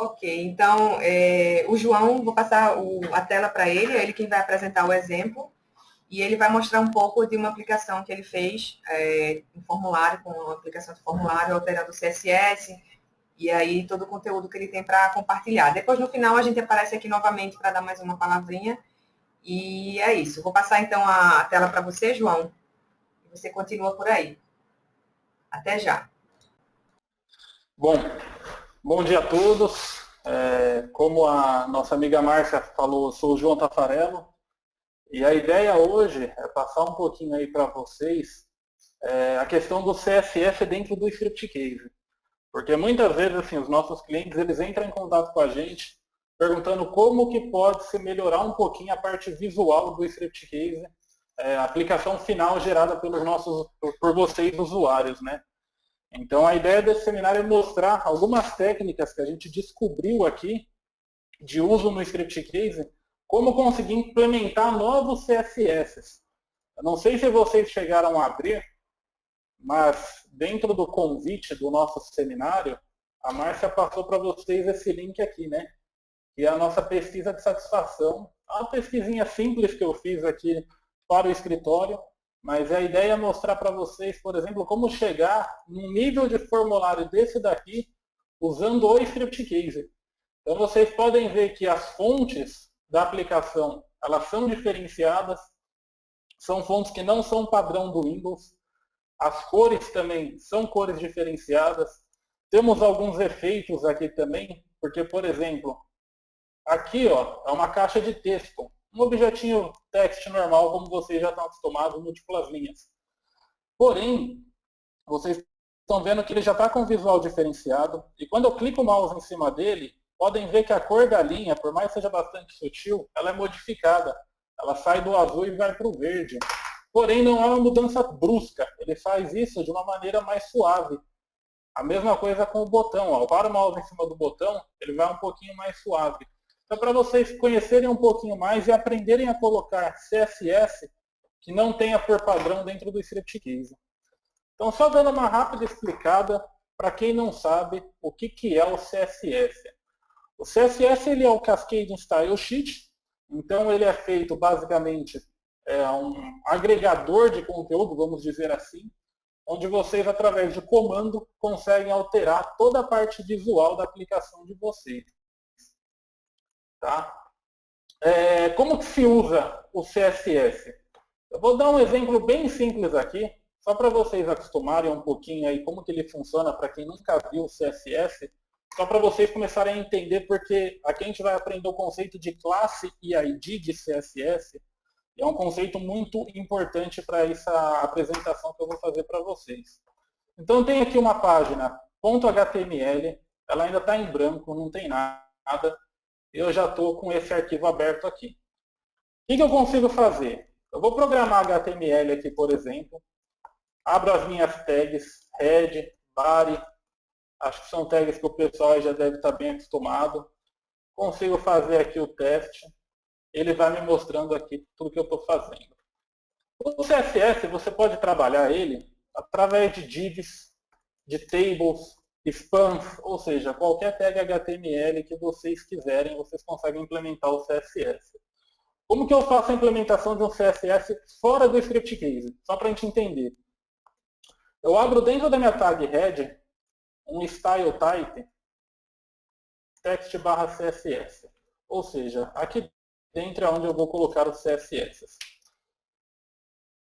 Ok, então o João, vou passar a tela para ele, é ele quem vai apresentar o exemplo, e ele vai mostrar um pouco de uma aplicação que ele fez em formulário, com uma aplicação de formulário alterando o CSS, e aí todo o conteúdo que ele tem para compartilhar. Depois, no final, a gente aparece aqui novamente para dar mais uma palavrinha, e é isso. Vou passar então a tela para você, João, e você continua por aí. Até já. Bom, bom dia a todos. Como a nossa amiga Márcia falou, eu sou o João Tafarello, e a ideia hoje é passar um pouquinho aí para vocês a questão do CSS dentro do Script Case. Porque muitas vezes assim, os nossos clientes eles entram em contato com a gente perguntando como que pode se melhorar um pouquinho a parte visual do Script Case, a aplicação final gerada por vocês usuários, né? Então a ideia desse seminário é mostrar algumas técnicas que a gente descobriu aqui de uso no Script Case, como conseguir implementar novos CSS. Eu não sei se vocês chegaram a abrir, mas dentro do convite do nosso seminário, a Márcia passou para vocês esse link aqui, né? Que é a nossa pesquisa de satisfação. É uma pesquisinha simples que eu fiz aqui para o escritório, mas a ideia é mostrar para vocês, por exemplo, como chegar num nível de formulário desse daqui usando o Script Case. Então vocês podem ver que as fontes da aplicação, elas são diferenciadas, são fontes que não são padrão do Windows, as cores também são cores diferenciadas, temos alguns efeitos aqui também, porque, por exemplo, aqui ó, é uma caixa de texto, um objetinho text normal, como vocês já estão acostumados, múltiplas linhas. Porém, vocês estão vendo que ele já está com visual diferenciado, e quando eu clico o mouse em cima dele, podem ver que a cor da linha, por mais que seja bastante sutil, ela é modificada. Ela sai do azul e vai para o verde. Porém, não é uma mudança brusca. Ele faz isso de uma maneira mais suave. A mesma coisa com o botão. Ó. Para o mouse em cima do botão, ele vai um pouquinho mais suave. Então, para vocês conhecerem um pouquinho mais e aprenderem a colocar CSS que não tenha por padrão dentro do Script Case. Então, só dando uma rápida explicada para quem não sabe o que é o CSS. O CSS ele é o Cascade Style Sheet, então ele é feito basicamente um agregador de conteúdo, vamos dizer assim, onde vocês, através de comando, conseguem alterar toda a parte visual da aplicação de vocês. Tá? Como que se usa o CSS? Eu vou dar um exemplo bem simples aqui, só para vocês acostumarem um pouquinho aí como que ele funciona para quem nunca viu o CSS, só para vocês começarem a entender, porque aqui a gente vai aprender o conceito de classe e ID de CSS, e é um conceito muito importante para essa apresentação que eu vou fazer para vocês. Então tem aqui uma página .html, ela ainda está em branco, não tem nada, eu já estou com esse arquivo aberto aqui. O que eu consigo fazer? Eu vou programar HTML aqui, por exemplo, abro as minhas tags, head, body, acho que são tags que o pessoal já deve estar bem acostumado. Consigo fazer aqui o teste, ele vai me mostrando aqui tudo que eu estou fazendo. O CSS, você pode trabalhar ele através de divs, de tables, spans, ou seja, qualquer tag HTML que vocês quiserem, vocês conseguem implementar o CSS. Como que eu faço a implementação de um CSS fora do Script Case? Só para a gente entender. Eu abro dentro da minha tag head um style type text/css. Ou seja, aqui dentro é onde eu vou colocar o CSS.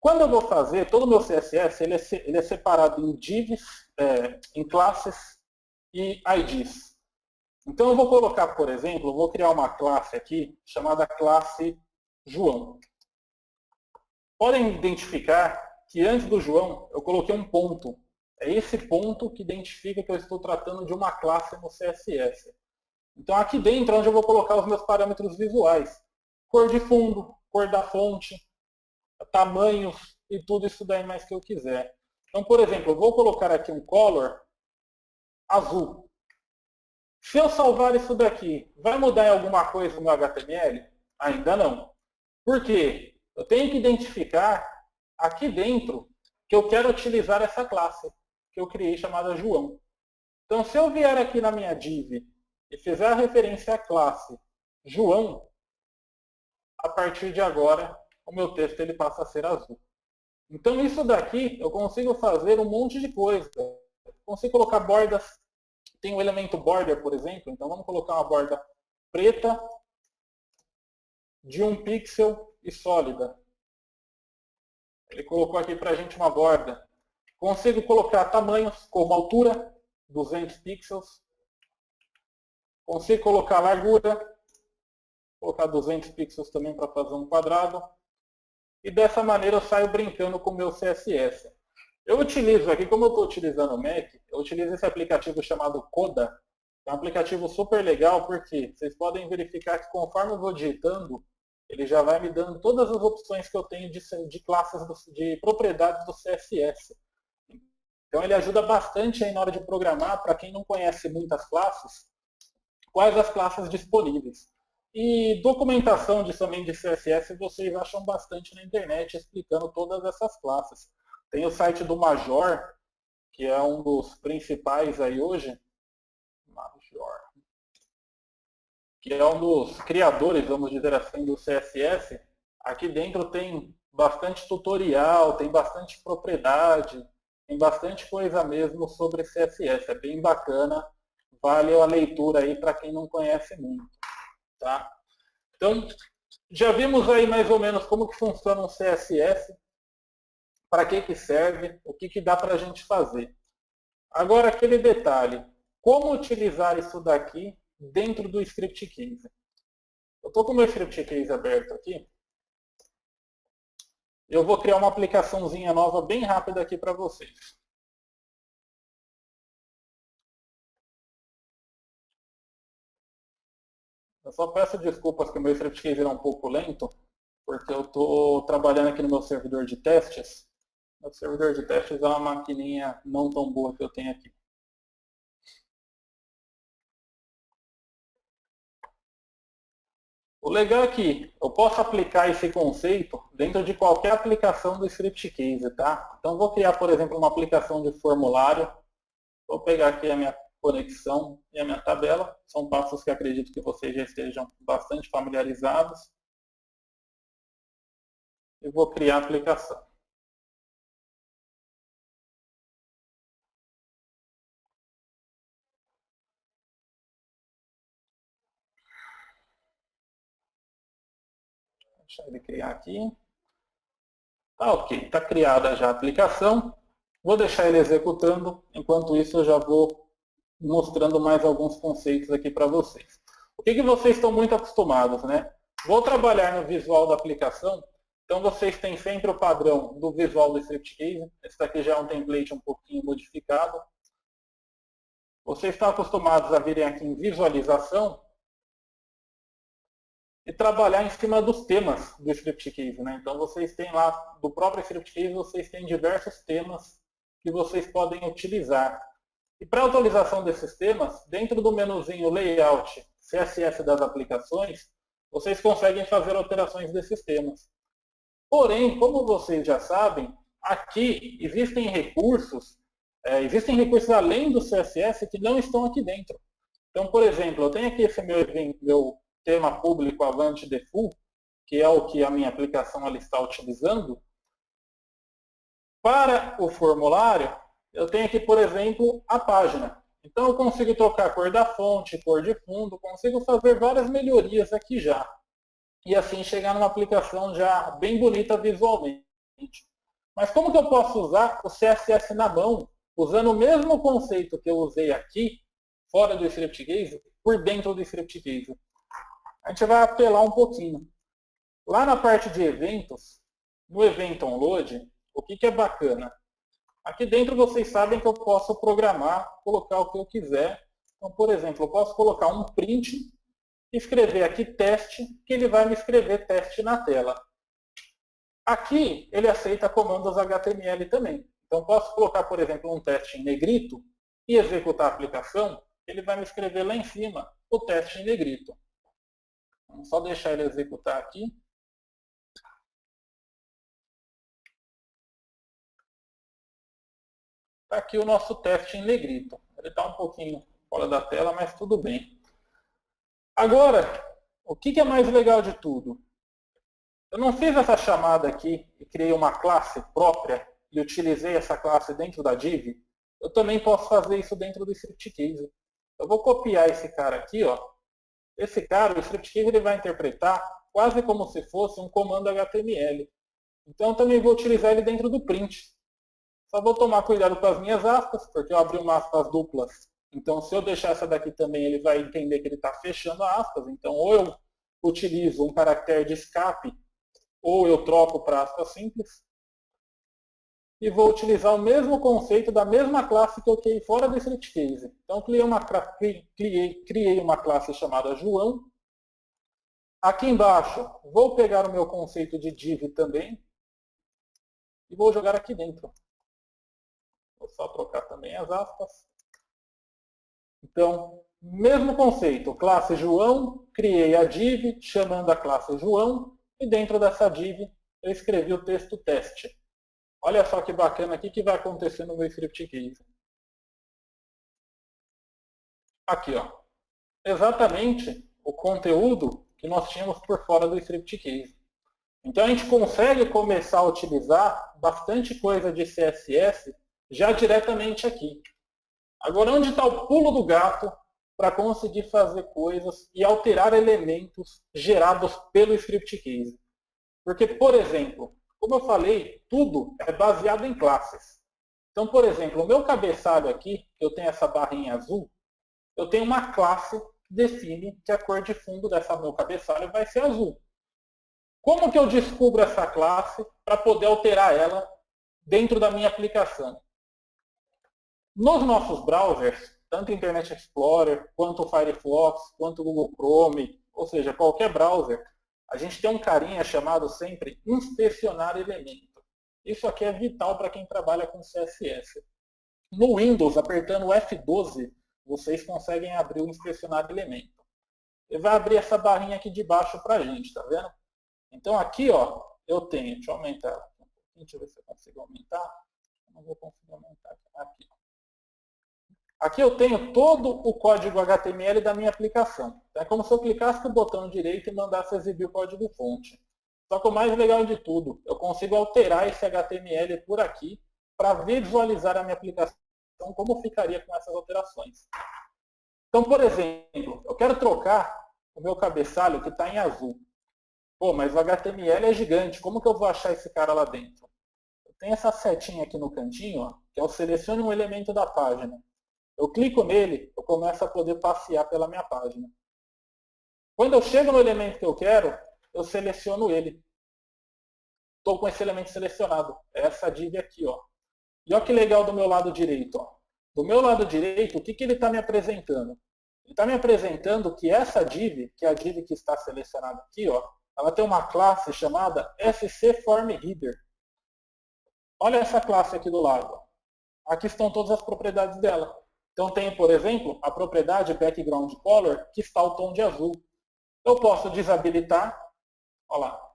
Quando eu vou fazer, todo o meu CSS ele é separado em divs, em classes e IDs. Então eu vou colocar, por exemplo, eu vou criar uma classe aqui chamada classe João. Podem identificar que antes do João eu coloquei um ponto. É esse ponto que identifica que eu estou tratando de uma classe no CSS. Então aqui dentro é onde eu vou colocar os meus parâmetros visuais. Cor de fundo, cor da fonte, tamanhos e tudo isso daí mais que eu quiser. Então, por exemplo, eu vou colocar aqui um color azul. Se eu salvar isso daqui, vai mudar em alguma coisa no HTML? Ainda não. Por quê? Eu tenho que identificar aqui dentro que eu quero utilizar essa classe que eu criei chamada João. Então, se eu vier aqui na minha div e fizer a referência à classe João, a partir de agora, o meu texto ele passa a ser azul. Então, isso daqui, eu consigo fazer um monte de coisa. Eu consigo colocar bordas, tem o elemento border, por exemplo, então vamos colocar uma borda preta de 1 pixel e sólida. Ele colocou aqui para a gente uma borda. Consigo colocar tamanhos como altura, 200 pixels. Consigo colocar largura, colocar 200 pixels também para fazer um quadrado. E dessa maneira eu saio brincando com o meu CSS. Eu utilizo aqui, como eu estou utilizando o Mac, eu utilizo esse aplicativo chamado Coda. É um aplicativo super legal porque vocês podem verificar que conforme eu vou digitando, ele já vai me dando todas as opções que eu tenho de classes, de propriedades do CSS. Então ele ajuda bastante aí na hora de programar, para quem não conhece muitas classes, quais as classes disponíveis. E documentação também de CSS vocês acham bastante na internet, explicando todas essas classes. Tem o site do Major, que é um dos principais aí hoje, Major, que é um dos criadores, vamos dizer assim, do CSS. Aqui dentro tem bastante tutorial, tem bastante propriedade, tem bastante coisa mesmo sobre CSS. É bem bacana, vale a leitura aí para quem não conhece muito. Tá? Então, já vimos aí mais ou menos como que funciona um CSS, para que serve, o que dá para a gente fazer. Agora, aquele detalhe, como utilizar isso daqui dentro do Script Case. Eu estou com o meu Script Case aberto aqui. Eu vou criar uma aplicaçãozinha nova bem rápida aqui para vocês. Eu só peço desculpas que o meu Script Case é um pouco lento, porque eu estou trabalhando aqui no meu servidor de testes. O servidor de testes é uma maquininha não tão boa que eu tenho aqui. O legal é que eu posso aplicar esse conceito dentro de qualquer aplicação do Script Case, tá? Então, vou criar, por exemplo, uma aplicação de formulário. Vou pegar aqui a minha conexão e a minha tabela. São passos que acredito que vocês já estejam bastante familiarizados. E vou criar a aplicação. Vou deixar ele criar aqui. Tá ok, está criada já a aplicação. Vou deixar ele executando. Enquanto isso, eu já vou mostrando mais alguns conceitos aqui para vocês. O que vocês estão muito acostumados, né? Vou trabalhar no visual da aplicação. Então, vocês têm sempre o padrão do visual do Script Case. Esse daqui já é um template um pouquinho modificado. Vocês estão acostumados a virem aqui em visualização e trabalhar em cima dos temas do Script Case, né? Então, vocês têm lá, do próprio Script Case, vocês têm diversos temas que vocês podem utilizar. E para a atualização desses temas, dentro do menuzinho Layout CSS das aplicações, vocês conseguem fazer alterações desses temas. Porém, como vocês já sabem, aqui existem recursos além do CSS que não estão aqui dentro. Então, por exemplo, eu tenho aqui esse meu tema público Avante Default, que é o que a minha aplicação ela está utilizando. Para o formulário, eu tenho aqui, por exemplo, a página. Então, eu consigo trocar a cor da fonte, cor de fundo, consigo fazer várias melhorias aqui já. E assim chegar numa aplicação já bem bonita visualmente. Mas como que eu posso usar o CSS na mão, usando o mesmo conceito que eu usei aqui, fora do Script Case, por dentro do Script Case? A gente vai apelar um pouquinho. Lá na parte de eventos, no Event OnLoad, o que é bacana? Aqui dentro vocês sabem que eu posso programar, colocar o que eu quiser. Então, por exemplo, eu posso colocar um print, escrever aqui teste, que ele vai me escrever teste na tela. Aqui ele aceita comandos HTML também. Então, posso colocar, por exemplo, um teste em negrito e executar a aplicação, ele vai me escrever lá em cima o teste em negrito. Vamos só deixar ele executar aqui. Está aqui o nosso teste em negrito. Ele está um pouquinho fora da tela, mas tudo bem. Agora, o que é mais legal de tudo? Eu não fiz essa chamada aqui e criei uma classe própria e utilizei essa classe dentro da div. Eu também posso fazer isso dentro do script case. Eu vou copiar esse cara aqui, ó. Esse cara, o script case, ele vai interpretar quase como se fosse um comando HTML. Então eu também vou utilizar ele dentro do print. Só vou tomar cuidado com as minhas aspas, porque eu abri uma aspas duplas. Então se eu deixar essa daqui também, ele vai entender que ele está fechando aspas. Então ou eu utilizo um caractere de escape, ou eu troco para aspas simples. E vou utilizar o mesmo conceito da mesma classe que eu criei fora do script case. Então criei uma classe chamada João. Aqui embaixo vou pegar o meu conceito de div também e vou jogar aqui dentro. Vou só trocar também as aspas. Então, mesmo conceito, classe João, criei a div chamando a classe João e dentro dessa div eu escrevi o texto teste. Olha só que bacana aqui que vai acontecer no meu script case. Aqui, ó. Exatamente o conteúdo que nós tínhamos por fora do script case. Então a gente consegue começar a utilizar bastante coisa de CSS já diretamente aqui. Agora, onde está o pulo do gato para conseguir fazer coisas e alterar elementos gerados pelo script case? Porque, por exemplo, como eu falei, tudo é baseado em classes. Então, por exemplo, o meu cabeçalho aqui, que eu tenho essa barrinha azul, eu tenho uma classe que define que a cor de fundo dessa meu cabeçalho vai ser azul. Como que eu descubro essa classe para poder alterar ela dentro da minha aplicação? Nos nossos browsers, tanto Internet Explorer, quanto o Firefox, quanto o Google Chrome, ou seja, qualquer browser, a gente tem um carinha chamado sempre inspecionar elemento. Isso aqui é vital para quem trabalha com CSS. No Windows, apertando o F12, vocês conseguem abrir o inspecionar elemento. Ele vai abrir essa barrinha aqui de baixo para a gente, tá vendo? Então aqui, ó, eu tenho, deixa eu aumentar aqui um pouquinho, deixa eu ver se eu consigo aumentar. Eu não vou conseguir aumentar aqui. Aqui eu tenho todo o código HTML da minha aplicação. É como se eu clicasse no botão direito e mandasse exibir o código-fonte. Só que o mais legal de tudo, eu consigo alterar esse HTML por aqui para visualizar a minha aplicação, como ficaria com essas alterações. Então, por exemplo, eu quero trocar o meu cabeçalho que está em azul. Pô, mas o HTML é gigante, como que eu vou achar esse cara lá dentro? Eu tenho essa setinha aqui no cantinho, ó, que é o selecione um elemento da página. Eu clico nele, eu começo a poder passear pela minha página. Quando eu chego no elemento que eu quero, eu seleciono ele. Estou com esse elemento selecionado. É essa div aqui, ó. E olha que legal do meu lado direito. Ó. Do meu lado direito, o que ele está me apresentando? Ele está me apresentando que essa div, que é a div que está selecionada aqui, ó, ela tem uma classe chamada scFormHeader. Olha essa classe aqui do lado. Ó. Aqui estão todas as propriedades dela. Então tem, por exemplo, a propriedade background color, que está o tom de azul. Eu posso desabilitar, olha lá.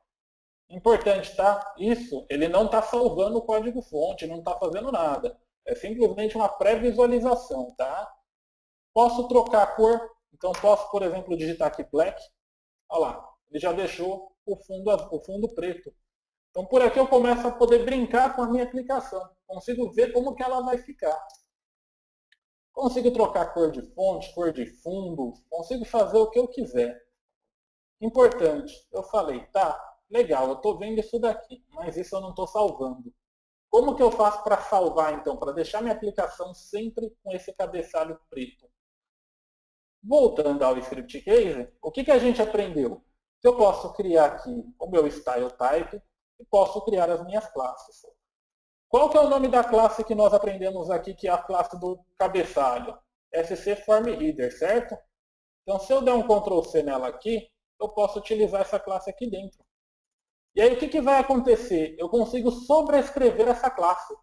Importante, tá? Isso, ele não está salvando o código-fonte, não está fazendo nada. É simplesmente uma pré-visualização, tá? Posso trocar a cor, então posso, por exemplo, digitar aqui black. Olha lá, ele já deixou o fundo preto. Então por aqui eu começo a poder brincar com a minha aplicação. Consigo ver como que ela vai ficar. Consigo trocar cor de fonte, cor de fundo, consigo fazer o que eu quiser. Importante, eu falei, tá, legal, eu estou vendo isso daqui, mas isso eu não estou salvando. Como que eu faço para salvar, então, para deixar minha aplicação sempre com esse cabeçalho preto? Voltando ao script case, o que a gente aprendeu? Eu posso criar aqui o meu style type e posso criar as minhas classes. Qual que é o nome da classe que nós aprendemos aqui, que é a classe do cabeçalho? scFormHeader, certo? Então, se eu der um Ctrl C nela aqui, eu posso utilizar essa classe aqui dentro. E aí, o que vai acontecer? Eu consigo sobrescrever essa classe.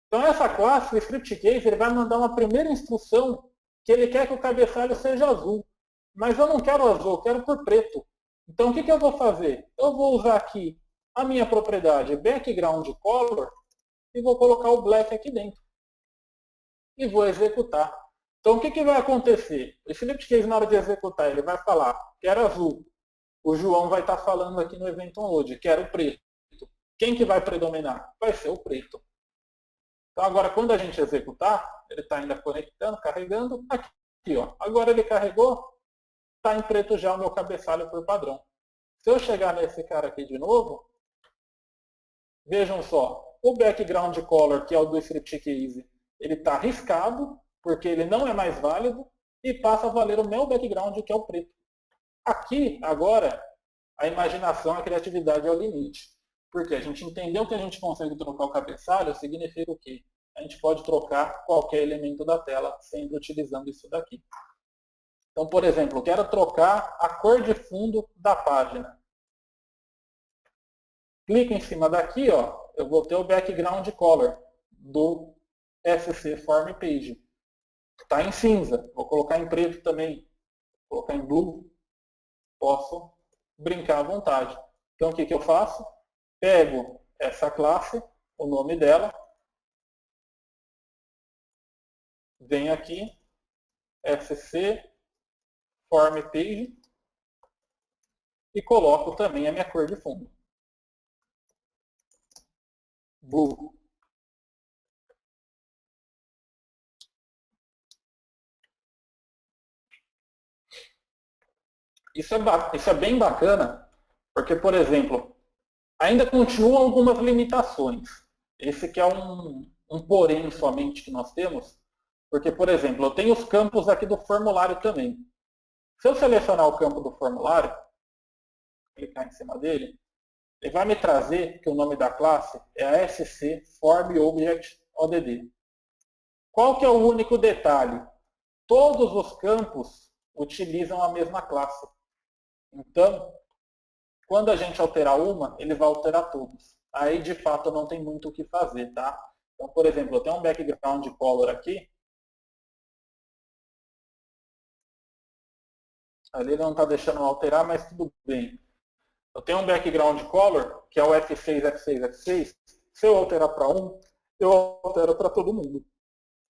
Então, essa classe, o script case, ele vai mandar uma primeira instrução que ele quer que o cabeçalho seja azul. Mas eu não quero azul, eu quero por preto. Então, o que eu vou fazer? Eu vou usar aqui a minha propriedade background color e vou colocar o black aqui dentro. E vou executar. Então, o que vai acontecer? Esse Lipschitz, na hora de executar, ele vai falar, quero azul. O João vai estar falando aqui no event onload, quero preto. Quem que vai predominar? Vai ser o preto. Então, agora, quando a gente executar, ele está ainda conectando, carregando. Aqui, ó. Agora ele carregou, está em preto já o meu cabeçalho por padrão. Se eu chegar nesse cara aqui de novo, vejam só, o background color, que é o do striptease, ele está riscado, porque ele não é mais válido, e passa a valer o meu background, que é o preto. Aqui, agora, a imaginação, a criatividade é o limite. Porque a gente entendeu que a gente consegue trocar o cabeçalho, significa o quê? A gente pode trocar qualquer elemento da tela, sempre utilizando isso daqui. Então, por exemplo, eu quero trocar a cor de fundo da página. Clico em cima daqui, ó, eu vou ter o background color do SC Form Page. Está em cinza, vou colocar em preto também, vou colocar em blue, posso brincar à vontade. Então o que eu faço? Pego essa classe, o nome dela, venho aqui, SC Form Page, e coloco também a minha cor de fundo. Blue. Isso é bem bacana, porque, por exemplo, ainda continuam algumas limitações. Esse que é um porém somente que nós temos, porque, por exemplo, eu tenho os campos aqui do formulário também. Se eu selecionar o campo do formulário, clicar em cima dele, ele vai me trazer que o nome da classe é a SC Form Object ODD. Qual que é o único detalhe? Todos os campos utilizam a mesma classe. Então, quando a gente alterar uma, ele vai alterar todos. Aí, de fato, não tem muito o que fazer, tá? Então, por exemplo, eu tenho um background color aqui. Ali ele não está deixando eu alterar, mas tudo bem. Eu tenho um background color, que é o F6, F6, F6. Se eu alterar para um, eu altero para todo mundo.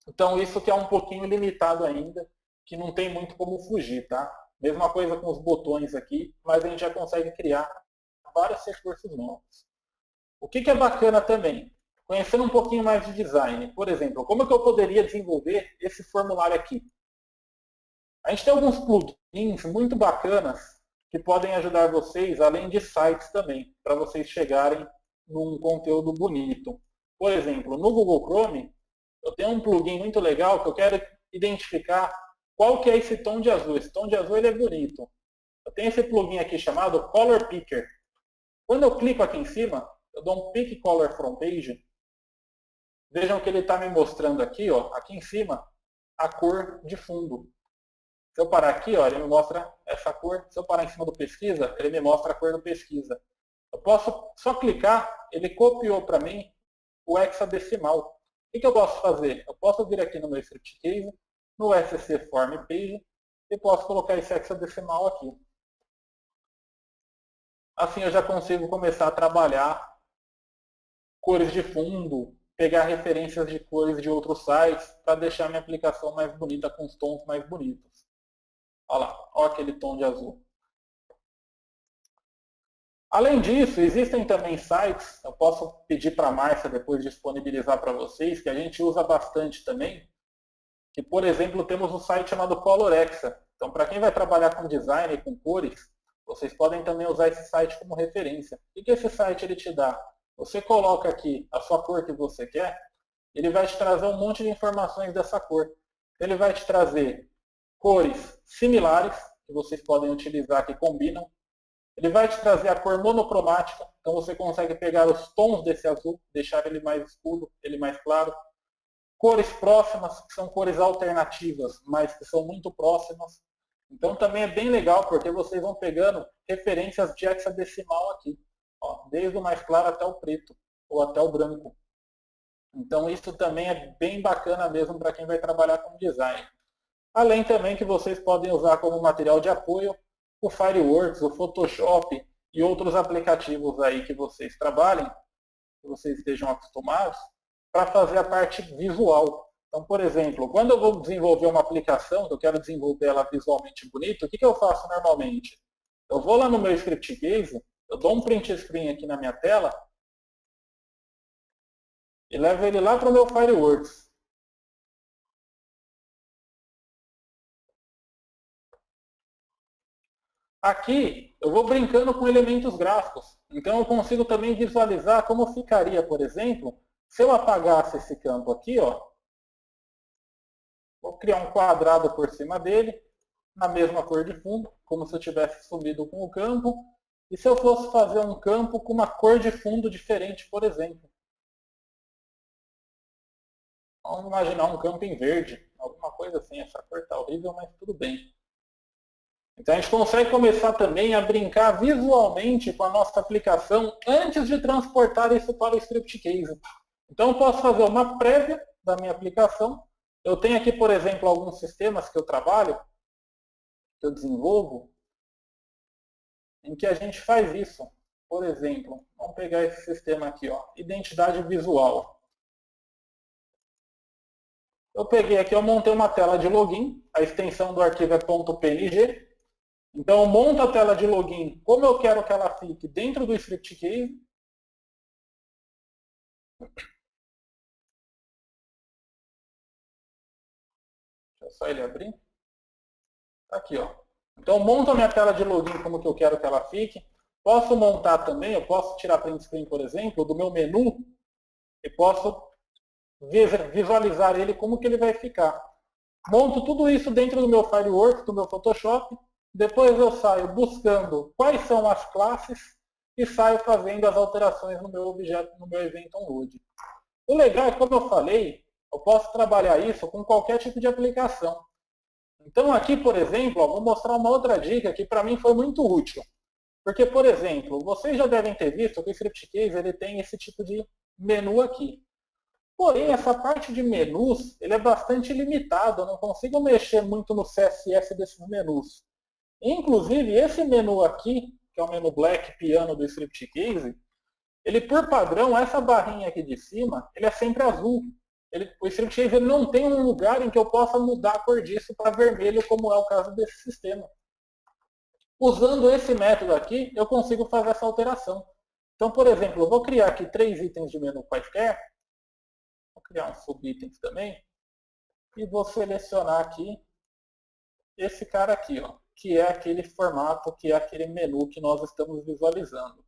Então, isso que é um pouquinho limitado ainda, que não tem muito como fugir, tá? Mesma coisa com os botões aqui, mas a gente já consegue criar vários recursos novos. O que é bacana também? Conhecendo um pouquinho mais de design. Por exemplo, como é que eu poderia desenvolver esse formulário aqui? A gente tem alguns plugins muito bacanas que podem ajudar vocês, além de sites também, para vocês chegarem num conteúdo bonito. Por exemplo, no Google Chrome, eu tenho um plugin muito legal que eu quero identificar qual que é esse tom de azul. Esse tom de azul ele é bonito. Eu tenho esse plugin aqui chamado Color Picker. Quando eu clico aqui em cima, eu dou um Pick Color From Page. Vejam que ele está me mostrando aqui, ó, aqui em cima, a cor de fundo. Se eu parar aqui, ó, ele me mostra essa cor. Se eu parar em cima do pesquisa, ele me mostra a cor do pesquisa. Eu posso só clicar, ele copiou para mim o hexadecimal. O que eu posso fazer? Eu posso vir aqui no meu striptease, no SC Form Page, e posso colocar esse hexadecimal aqui. Assim eu já consigo começar a trabalhar cores de fundo, pegar referências de cores de outros sites, para deixar minha aplicação mais bonita, com os tons mais bonitos. Olha lá, olha aquele tom de azul. Além disso, existem também sites, eu posso pedir para a Márcia depois disponibilizar para vocês, que a gente usa bastante também, que, por exemplo, temos um site chamado Colorexa. Então, para quem vai trabalhar com design e com cores, vocês podem também usar esse site como referência. O que esse site ele te dá? Você coloca aqui a sua cor que você quer, ele vai te trazer um monte de informações dessa cor. Ele vai te trazer cores similares, que vocês podem utilizar, que combinam. Ele vai te trazer a cor monocromática, então você consegue pegar os tons desse azul, deixar ele mais escuro, ele mais claro. Cores próximas, que são cores alternativas, mas que são muito próximas. Então também é bem legal, porque vocês vão pegando referências de hexadecimal aqui, ó, desde o mais claro até o preto, ou até o branco. Então isso também é bem bacana mesmo para quem vai trabalhar com design. Além também que vocês podem usar como material de apoio o Fireworks, o Photoshop e outros aplicativos aí que vocês trabalhem, que vocês estejam acostumados, para fazer a parte visual. Então, por exemplo, quando eu vou desenvolver uma aplicação, que eu quero desenvolver ela visualmente bonita, o que eu faço normalmente? Eu vou lá no meu script case, eu dou um print screen aqui na minha tela e levo ele lá para o meu Fireworks. Aqui, eu vou brincando com elementos gráficos. Então, eu consigo também visualizar como ficaria, por exemplo, se eu apagasse esse campo aqui, ó. Vou criar um quadrado por cima dele, na mesma cor de fundo, como se eu tivesse subido com o campo. E se eu fosse fazer um campo com uma cor de fundo diferente, por exemplo? Vamos imaginar um campo em verde, alguma coisa assim. Essa cor está horrível, mas tudo bem. Então a gente consegue começar também a brincar visualmente com a nossa aplicação antes de transportar isso para o script case. Então eu posso fazer uma prévia da minha aplicação. Eu tenho aqui, por exemplo, alguns sistemas que eu trabalho, que eu desenvolvo, em que a gente faz isso. Por exemplo, vamos pegar esse sistema aqui, ó, identidade visual. Eu peguei aqui, eu montei uma tela de login, a extensão do arquivo é .png. Então eu monto a tela de login como eu quero que ela fique dentro do script case. Deixa só ele abrir. Tá aqui, ó. Então eu monto a minha tela de login como que eu quero que ela fique. Posso montar também, eu posso tirar print screen, por exemplo, do meu menu e posso visualizar ele como que ele vai ficar. Monto tudo isso dentro do meu Fireworks, do meu Photoshop. Depois eu saio buscando quais são as classes e saio fazendo as alterações no meu objeto, no meu event onload. O legal é, como eu falei, eu posso trabalhar isso com qualquer tipo de aplicação. Então aqui, por exemplo, vou mostrar uma outra dica que para mim foi muito útil. Porque, por exemplo, vocês já devem ter visto que o Script Case ele tem esse tipo de menu aqui. Porém, essa parte de menus ele é bastante limitado. Eu não consigo mexer muito no CSS desses menus. Inclusive, esse menu aqui, que é o menu Black Piano do Script Case, ele, por padrão, essa barrinha aqui de cima, ele é sempre azul. O Script Case ele não tem um lugar em que eu possa mudar a cor disso para vermelho, como é o caso desse sistema. Usando esse método aqui, eu consigo fazer essa alteração. Então, por exemplo, eu vou criar aqui 3 itens de menu quaisquer. Vou criar uns subitens também. E vou selecionar aqui esse cara aqui, ó, que é aquele formato, que é aquele menu que nós estamos visualizando.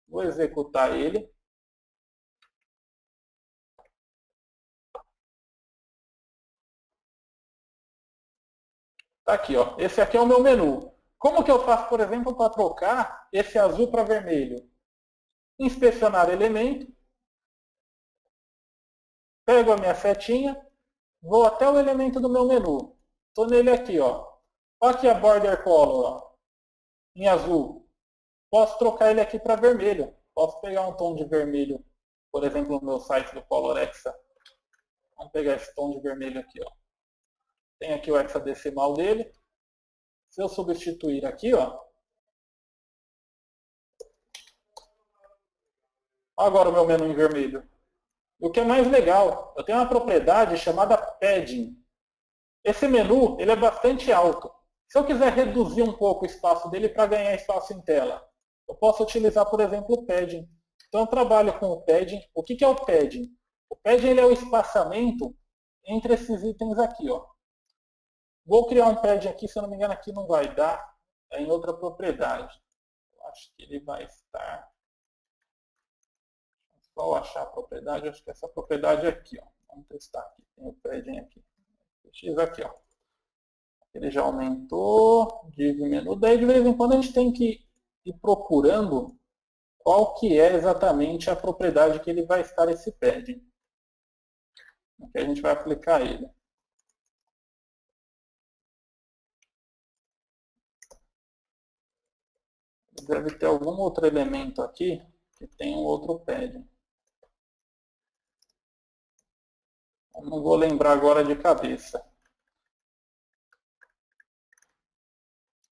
Vou executar ele. Tá aqui, ó. Esse aqui é o meu menu. Como que eu faço, por exemplo, para trocar esse azul para vermelho? Inspecionar elemento. Pego a minha setinha. Vou até o elemento do meu menu. Estou nele aqui, ó. Olha aqui a border color, ó, em azul. Posso trocar ele aqui para vermelho. Posso pegar um tom de vermelho, por exemplo, no meu site do Colorexa. Vamos pegar esse tom de vermelho aqui, ó. Tem aqui o hexadecimal dele. Se eu substituir aqui, ó. Agora o meu menu em vermelho. O que é mais legal, eu tenho uma propriedade chamada Padding. Esse menu ele é bastante alto. Se eu quiser reduzir um pouco o espaço dele para ganhar espaço em tela, eu posso utilizar, por exemplo, o Padding. Então eu trabalho com o Padding. O que é o Padding? O Padding ele é o espaçamento entre esses itens aqui, ó. Vou criar um padding aqui, se eu não me engano aqui não vai dar, é em outra propriedade. Eu acho que ele vai estar... Só achar a propriedade, acho que essa propriedade é aqui, ó. Vamos testar aqui, tem o padding aqui. X aqui, ó. Ele já aumentou, div menu, daí de vez em quando a gente tem que ir procurando qual que é exatamente a propriedade que ele vai estar esse padding. Que a gente vai aplicar ele. Deve ter algum outro elemento aqui que tem um outro padding. Eu não vou lembrar agora de cabeça.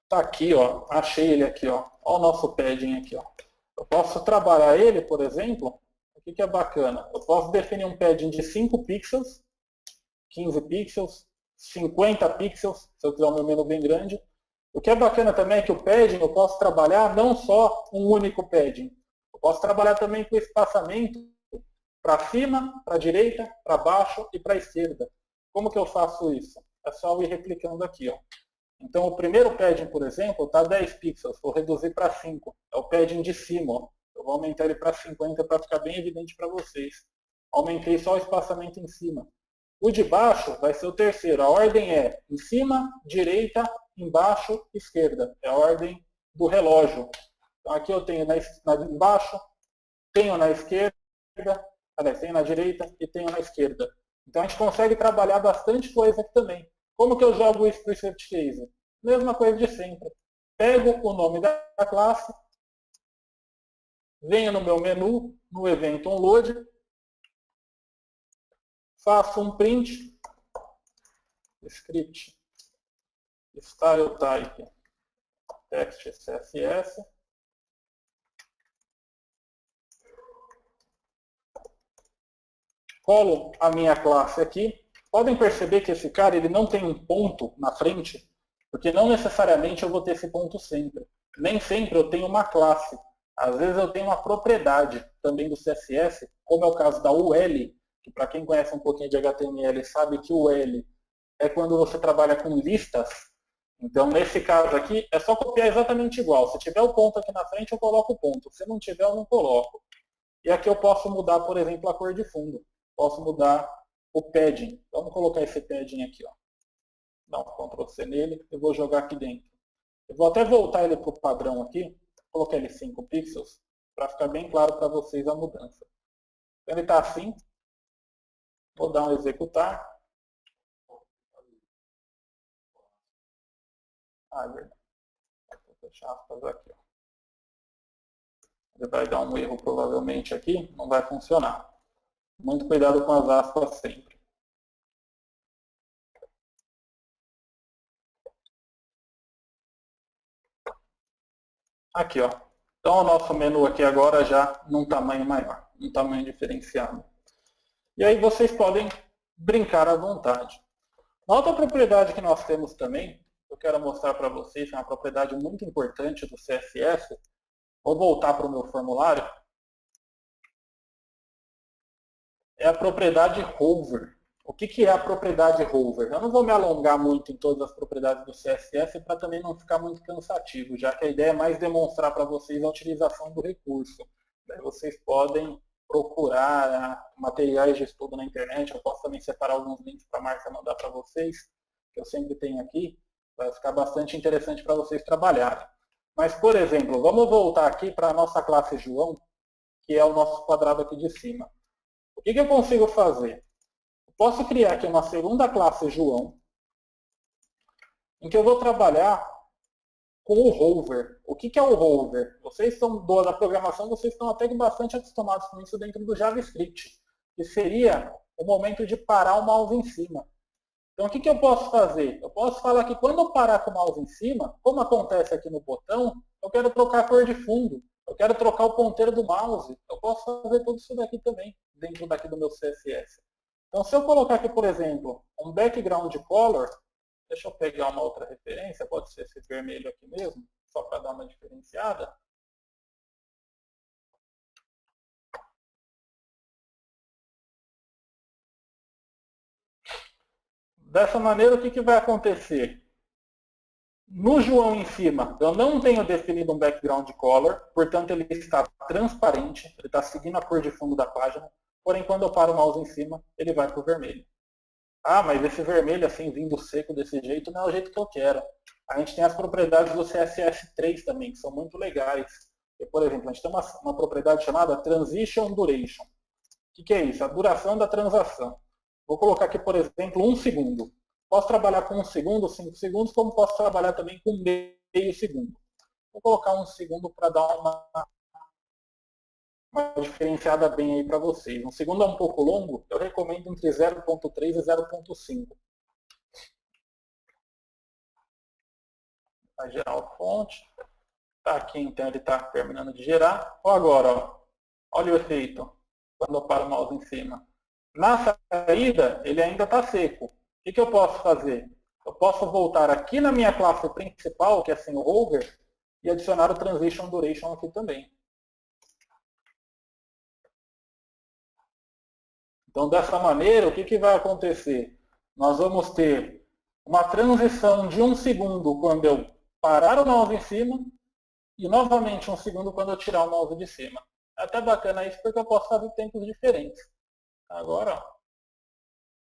Tá aqui, ó. Achei ele aqui, ó. Olha o nosso padding aqui, ó. Eu posso trabalhar ele, por exemplo. O que é bacana? Eu posso definir um padding de 5 pixels. 15 pixels, 50 pixels, se eu quiser um meu menu bem grande. O que é bacana também é que o padding eu posso trabalhar não só um único padding. Eu posso trabalhar também com espaçamento para cima, para a direita, para baixo e para a esquerda. Como que eu faço isso? É só eu ir replicando aqui. Ó. Então o primeiro padding, por exemplo, está 10 pixels. Vou reduzir para 5. É o padding de cima. Ó. Eu vou aumentar ele para 50 para ficar bem evidente para vocês. Aumentei só o espaçamento em cima. O de baixo vai ser o terceiro. A ordem é em cima, direita, embaixo, esquerda. É a ordem do relógio. Então aqui eu tenho embaixo, tenho na esquerda, tenho na direita e tenho na esquerda. Então a gente consegue trabalhar bastante coisa aqui também. Como que eu jogo isso para o script case? Mesma coisa de sempre. Pego o nome da classe, venho no meu menu, no evento onload, faço um print, script style type text CSS, colo a minha classe aqui. Podem perceber que esse cara ele não tem um ponto na frente, porque não necessariamente eu vou ter esse ponto sempre. Nem sempre eu tenho uma classe. Às vezes eu tenho uma propriedade também do CSS, como é o caso da UL, que para quem conhece um pouquinho de HTML sabe que o UL é quando você trabalha com listas. Então, nesse caso aqui, é só copiar exatamente igual. Se tiver o ponto aqui na frente, eu coloco o ponto. Se não tiver, eu não coloco. E aqui eu posso mudar, por exemplo, a cor de fundo. Posso mudar o padding. Vamos colocar esse padding aqui. Ó. Dá um Ctrl C nele e vou jogar aqui dentro. Eu vou até voltar ele para o padrão aqui. Colocar ele 5 pixels para ficar bem claro para vocês a mudança. Então, ele está assim. Vou dar um executar. Verdade. Vou fechar aspas aqui. Ó. Ele vai dar um erro provavelmente aqui, não vai funcionar. Muito cuidado com as aspas sempre. Aqui, ó. Então o nosso menu aqui agora já num tamanho maior, um tamanho diferenciado. E aí vocês podem brincar à vontade. Uma outra propriedade que nós temos também, eu quero mostrar para vocês, é uma propriedade muito importante do CSS. Vou voltar para o meu formulário. É a propriedade hover. O que é a propriedade hover? Eu não vou me alongar muito em todas as propriedades do CSS para também não ficar muito cansativo, já que a ideia é mais demonstrar para vocês a utilização do recurso. Daí vocês podem procurar materiais de estudo na internet. Eu posso também separar alguns links para a Márcia mandar para vocês, que eu sempre tenho aqui. Vai ficar bastante interessante para vocês trabalharem. Mas, por exemplo, vamos voltar aqui para a nossa classe João, que é o nosso quadrado aqui de cima. O que eu consigo fazer? Eu posso criar aqui uma segunda classe João, em que eu vou trabalhar com o hover. O que é o hover? Vocês são da programação, vocês estão até bastante acostumados com isso dentro do JavaScript, que seria o momento de parar o mouse em cima. Então, o que eu posso fazer? Eu posso falar que quando eu parar com o mouse em cima, como acontece aqui no botão, eu quero trocar a cor de fundo. Eu quero trocar o ponteiro do mouse. Eu posso fazer tudo isso daqui também, dentro daqui do meu CSS. Então, se eu colocar aqui, por exemplo, um background color, deixa eu pegar uma outra referência, pode ser esse vermelho aqui mesmo, só para dar uma diferenciada. Dessa maneira, o que vai acontecer? No João em cima, eu não tenho definido um background color, portanto ele está transparente, ele está seguindo a cor de fundo da página, porém quando eu paro o mouse em cima, ele vai para o vermelho. Ah, mas esse vermelho assim, vindo seco desse jeito, não é o jeito que eu quero. A gente tem as propriedades do CSS3 também, que são muito legais. E, por exemplo, a gente tem uma propriedade chamada Transition Duration. O que é isso? A duração da transação. Vou colocar aqui, por exemplo, 1 segundo. Posso trabalhar com 1 segundo, 5 segundos, como posso trabalhar também com meio segundo. Vou colocar 1 segundo para dar uma diferenciada bem aí para vocês. 1 segundo é um pouco longo, eu recomendo entre 0.3 e 0.5. Vai gerar a fonte. Está aqui, então ele está terminando de gerar. Ou agora, ó, olha o efeito, quando eu paro o mouse em cima. Na saída, ele ainda está seco. O que eu posso fazer? Eu posso voltar aqui na minha classe principal, que é sem o hover, e adicionar o transition duration aqui também. Então, dessa maneira, o que vai acontecer? Nós vamos ter uma transição de 1 segundo quando eu parar o mouse em cima e novamente 1 segundo quando eu tirar o mouse de cima. É até bacana isso porque eu posso fazer tempos diferentes. Agora, ó,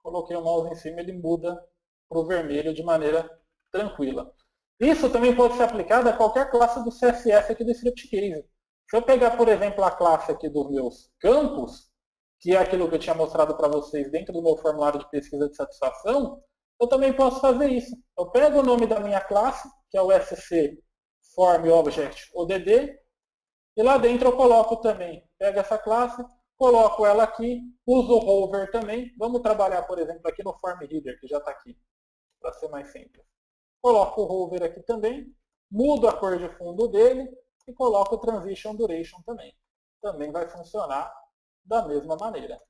coloquei o mouse em cima, ele muda para o vermelho de maneira tranquila. Isso também pode ser aplicado a qualquer classe do CSS aqui do ScriptCase. Se eu pegar, por exemplo, a classe aqui dos meus campos, que é aquilo que eu tinha mostrado para vocês dentro do meu formulário de pesquisa de satisfação, eu também posso fazer isso. Eu pego o nome da minha classe, que é o SC Form Object ODD, e lá dentro eu coloco também, pego essa classe, coloco ela aqui, uso o hover também. Vamos trabalhar, por exemplo, aqui no Form Reader, que já está aqui, para ser mais simples. Coloco o hover aqui também, mudo a cor de fundo dele e coloco o Transition Duration também. Também vai funcionar da mesma maneira.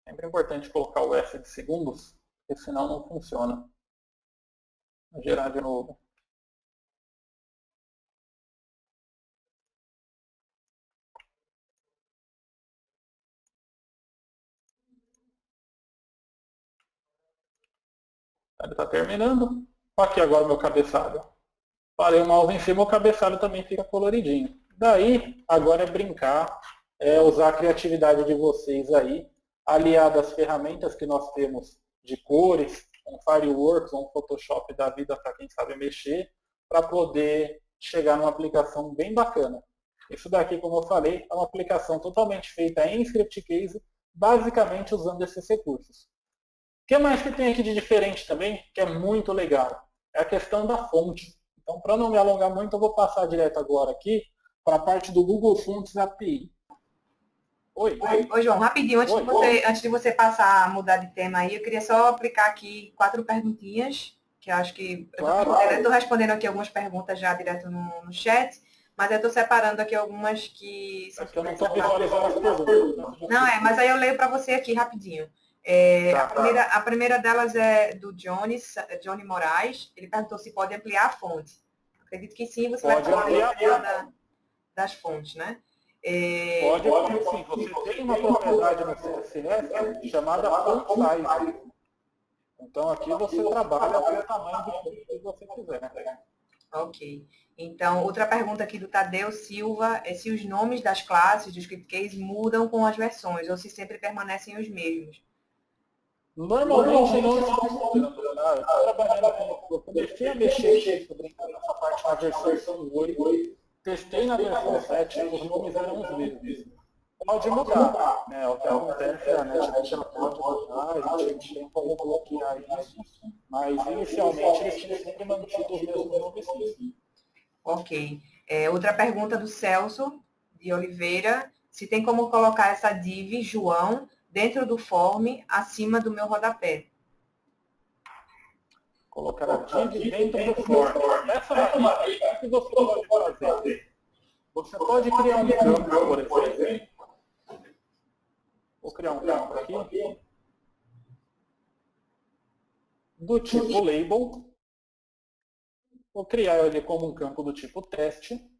Sempre importante colocar o S de segundos, porque senão não funciona. Vou gerar de novo. Ele está terminando. Aqui agora o meu cabeçalho. Parei o mouse em cima, o cabeçalho também fica coloridinho. Daí, agora é brincar, é usar a criatividade de vocês aí, aliado às ferramentas que nós temos de cores, um Fireworks, um Photoshop da vida para quem sabe mexer, para poder chegar numa aplicação bem bacana. Isso daqui, como eu falei, é uma aplicação totalmente feita em ScriptCase, basicamente usando esses recursos. O que mais que tem aqui de diferente também, que é muito legal? É a questão da fonte. Então, para não me alongar muito, eu vou passar direto agora aqui para a parte do Google Fonts API. Oi, João, rapidinho, antes de você passar a mudar de tema aí, eu queria só aplicar aqui 4 perguntinhas, que eu acho que eu estou respondendo aqui algumas perguntas já direto no chat, mas eu estou separando aqui algumas que... É que eu não estou visualizando as perguntas. Não, mas aí eu leio para você aqui rapidinho. A primeira delas é do Johnny Moraes. Ele perguntou se pode ampliar a fonte. Acredito que sim, você vai falar das fontes, né? Pode, porque sim, você tem uma propriedade no CSS chamada font size. Então aqui você trabalha com o tamanho do fonte que você quiser. Ok. Então, outra pergunta aqui do Tadeu Silva é se os nomes das classes do ScriptCase mudam com as versões ou se sempre permanecem os mesmos. Normalmente não estão mudando. Tá? Eu estou trabalhando com... Eu comecei a mexer nessa parte na versão 8, testei na versão 7, os nomes eram os mesmos. Pode mudar, né? O que acontece é a NetBeans pode mudar, a gente tem como bloquear isso, mas inicialmente eles tinham sempre mantido os mesmos nomes. Ok. Outra pergunta do Celso de Oliveira, se tem como colocar essa div João dentro do form acima do meu rodapé. Colocar a div dentro do form. Essa daqui, o que você pode fazer? Você pode criar um campo, por exemplo. Vou criar um campo aqui. Do tipo label. Vou criar ele como um campo do tipo teste.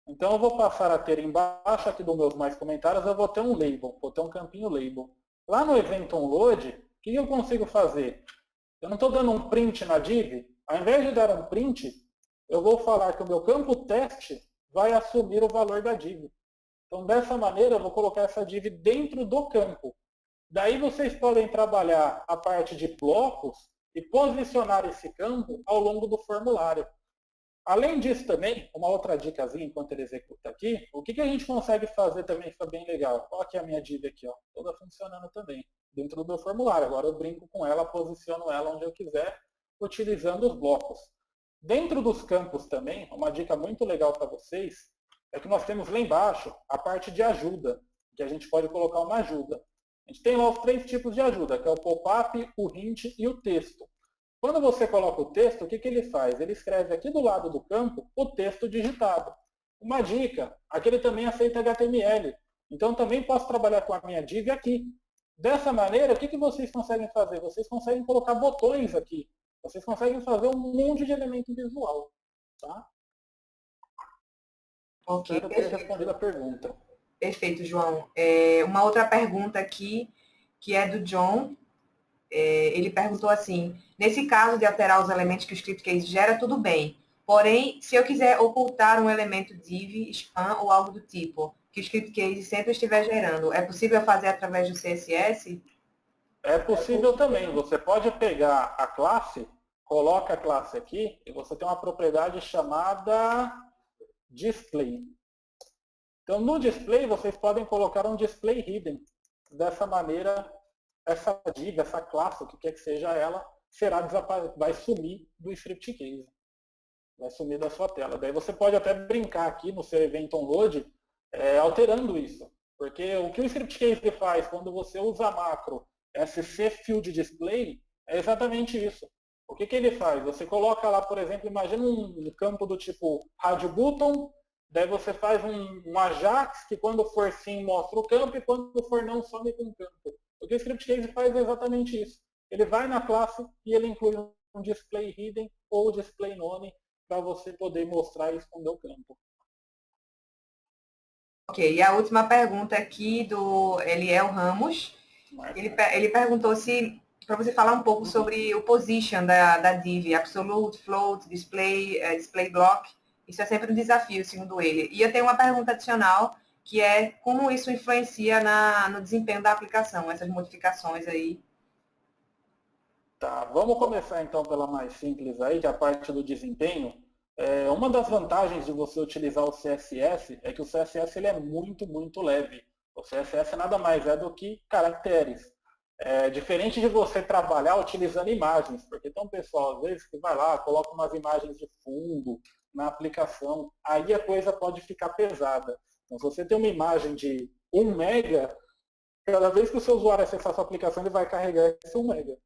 Então eu vou passar a ter embaixo aqui dos meus mais comentários, eu vou ter um label, vou ter um campinho label. Lá no event onload, o que eu consigo fazer? Eu não estou dando um print na div, ao invés de dar um print, eu vou falar que o meu campo teste vai assumir o valor da div. Então dessa maneira eu vou colocar essa div dentro do campo. Daí vocês podem trabalhar a parte de blocos e posicionar esse campo ao longo do formulário. Além disso também, uma outra dicasinha enquanto ele executa aqui, o que a gente consegue fazer também fica bem legal. Olha aqui a minha div aqui, ó, toda funcionando também, dentro do meu formulário. Agora eu brinco com ela, posiciono ela onde eu quiser, utilizando os blocos. Dentro dos campos também, uma dica muito legal para vocês, é que nós temos lá embaixo a parte de ajuda, que a gente pode colocar uma ajuda. A gente tem lá os 3 tipos de ajuda, que é o pop-up, o hint e o texto. Quando você coloca o texto, o que ele faz? Ele escreve aqui do lado do campo o texto digitado. Uma dica, aquele também aceita HTML. Então também posso trabalhar com a minha div aqui. Dessa maneira, o que vocês conseguem fazer? Vocês conseguem colocar botões aqui. Vocês conseguem fazer um monte de elemento visual. Tá? Ok, Espero ter respondido a pergunta. Perfeito, João. Uma outra pergunta aqui, que é do John. Ele perguntou assim, nesse caso de alterar os elementos que o script case gera, tudo bem. Porém, se eu quiser ocultar um elemento div, span ou algo do tipo, que o script case sempre estiver gerando, é possível fazer através do CSS? É possível também. Você pode pegar a classe, coloca a classe aqui, e você tem uma propriedade chamada display. Então, no display, vocês podem colocar um display hidden. Dessa maneira, essa div, essa classe, o que quer que seja ela, vai sumir do script case. Vai sumir da sua tela. Daí você pode até brincar aqui no seu event onload, alterando isso. Porque o que o script case faz quando você usa a macro SC Field Display é exatamente isso. O que ele faz? Você coloca lá, por exemplo, imagina um campo do tipo rádio button, daí você faz um Ajax que quando for sim mostra o campo e quando for não some com o campo. O que o script case faz é exatamente isso. Ele vai na classe e ele inclui um display hidden ou display none para você poder mostrar e esconder o campo. Ok, e a última pergunta aqui do Eliel Ramos. Ele perguntou se, para você falar um pouco sobre o position da div, absolute, float, display, display block. Isso é sempre um desafio, segundo ele. E eu tenho uma pergunta adicional, que é como isso influencia no desempenho da aplicação, essas modificações aí. Tá, vamos começar então pela mais simples aí, que é a parte do desempenho. Uma das vantagens de você utilizar o CSS é que o CSS ele é muito, muito leve. O CSS nada mais é do que caracteres. Diferente de você trabalhar utilizando imagens, porque tem um pessoal às vezes que vai lá, coloca umas imagens de fundo na aplicação, aí a coisa pode ficar pesada. Então se você tem uma imagem de 1 mega, cada vez que o seu usuário acessar a sua aplicação, ele vai carregar esse 1 mega.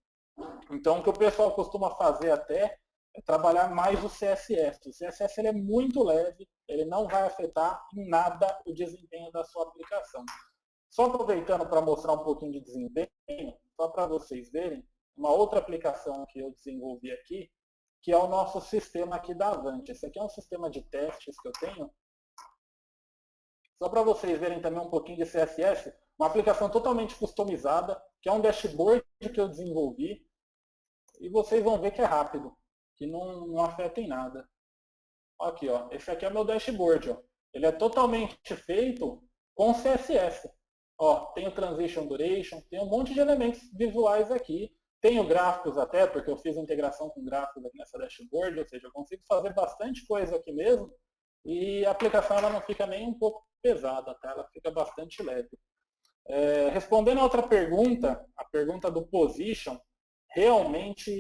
Então, o que o pessoal costuma fazer até é trabalhar mais o CSS. O CSS ele é muito leve, ele não vai afetar em nada o desempenho da sua aplicação. Só aproveitando para mostrar um pouquinho de desempenho, só para vocês verem, uma outra aplicação que eu desenvolvi aqui, que é o nosso sistema aqui da Avante. Esse aqui é um sistema de testes que eu tenho. Só para vocês verem também um pouquinho de CSS, uma aplicação totalmente customizada, que é um dashboard que eu desenvolvi, e vocês vão ver que é rápido, que não afeta em nada. Aqui, ó, esse aqui é o meu dashboard. Ó. Ele é totalmente feito com CSS. Ó, tem o Transition Duration, tem um monte de elementos visuais aqui. Tenho gráficos até, porque eu fiz integração com gráficos aqui nessa dashboard, ou seja, eu consigo fazer bastante coisa aqui mesmo, e a aplicação ela não fica nem um pouco pesada, tá? Ela fica bastante leve. Respondendo a outra pergunta, a pergunta do position, realmente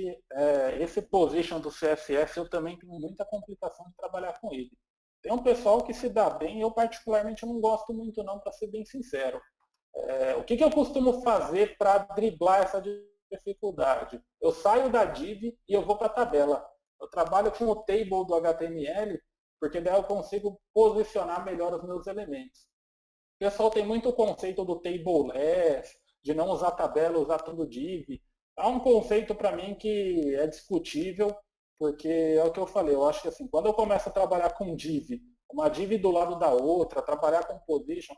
esse position do CSS eu também tenho muita complicação de trabalhar com ele. Tem um pessoal que se dá bem, eu particularmente não gosto muito não, para ser bem sincero. O que eu costumo fazer para driblar essa dificuldade? Eu saio da div e eu vou para a tabela. Eu trabalho com o table do HTML, porque daí eu consigo posicionar melhor os meus elementos. O pessoal tem muito o conceito do tableless, de não usar tabela, usar tudo div. Há um conceito para mim que é discutível, porque é o que eu falei, eu acho que assim, quando eu começo a trabalhar com div, uma div do lado da outra, trabalhar com position,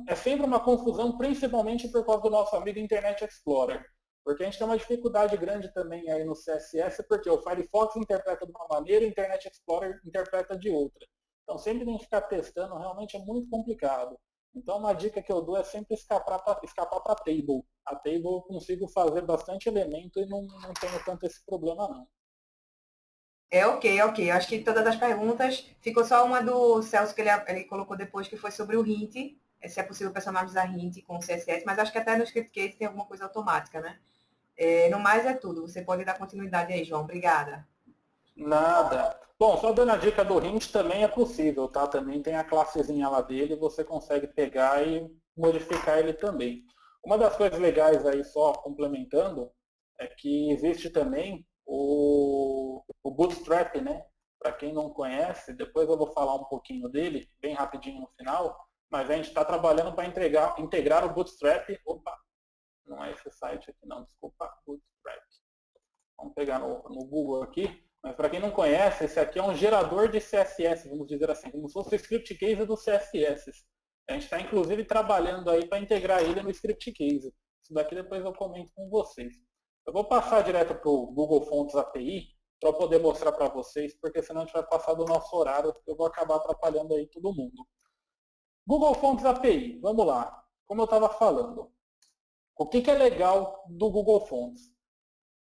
é sempre uma confusão, principalmente por causa do nosso amigo Internet Explorer. Porque a gente tem uma dificuldade grande também aí no CSS, porque o Firefox interpreta de uma maneira e o Internet Explorer interpreta de outra. Então sempre tem que ficar testando, realmente é muito complicado. Então uma dica que eu dou é sempre escapar para a table. A table eu consigo fazer bastante elemento e não tenho tanto esse problema não. Ok. Acho que todas as perguntas, ficou só uma do Celso que ele colocou depois, que foi sobre o hint, se é possível personalizar hint com CSS, mas acho que até no script case tem alguma coisa automática, né? No mais é tudo, você pode dar continuidade aí, João. Obrigada. Nada. Bom, só dando a dica do hint também é possível, tá? Também tem a classezinha lá dele, você consegue pegar e modificar ele também. Uma das coisas legais aí, só complementando, é que existe também o Bootstrap, né? Para quem não conhece, depois eu vou falar um pouquinho dele, bem rapidinho no final, mas a gente está trabalhando para integrar o Bootstrap. Opa, não é esse site aqui não, desculpa, Bootstrap. Vamos pegar no Google aqui. Mas para quem não conhece, esse aqui é um gerador de CSS, vamos dizer assim, como se fosse o script case do CSS. A gente está inclusive trabalhando aí para integrar ele no script case. Isso daqui depois eu comento com vocês. Eu vou passar direto para o Google Fonts API para poder mostrar para vocês, porque senão a gente vai passar do nosso horário, eu vou acabar atrapalhando aí todo mundo. Google Fonts API, vamos lá. Como eu estava falando, o que é legal do Google Fonts?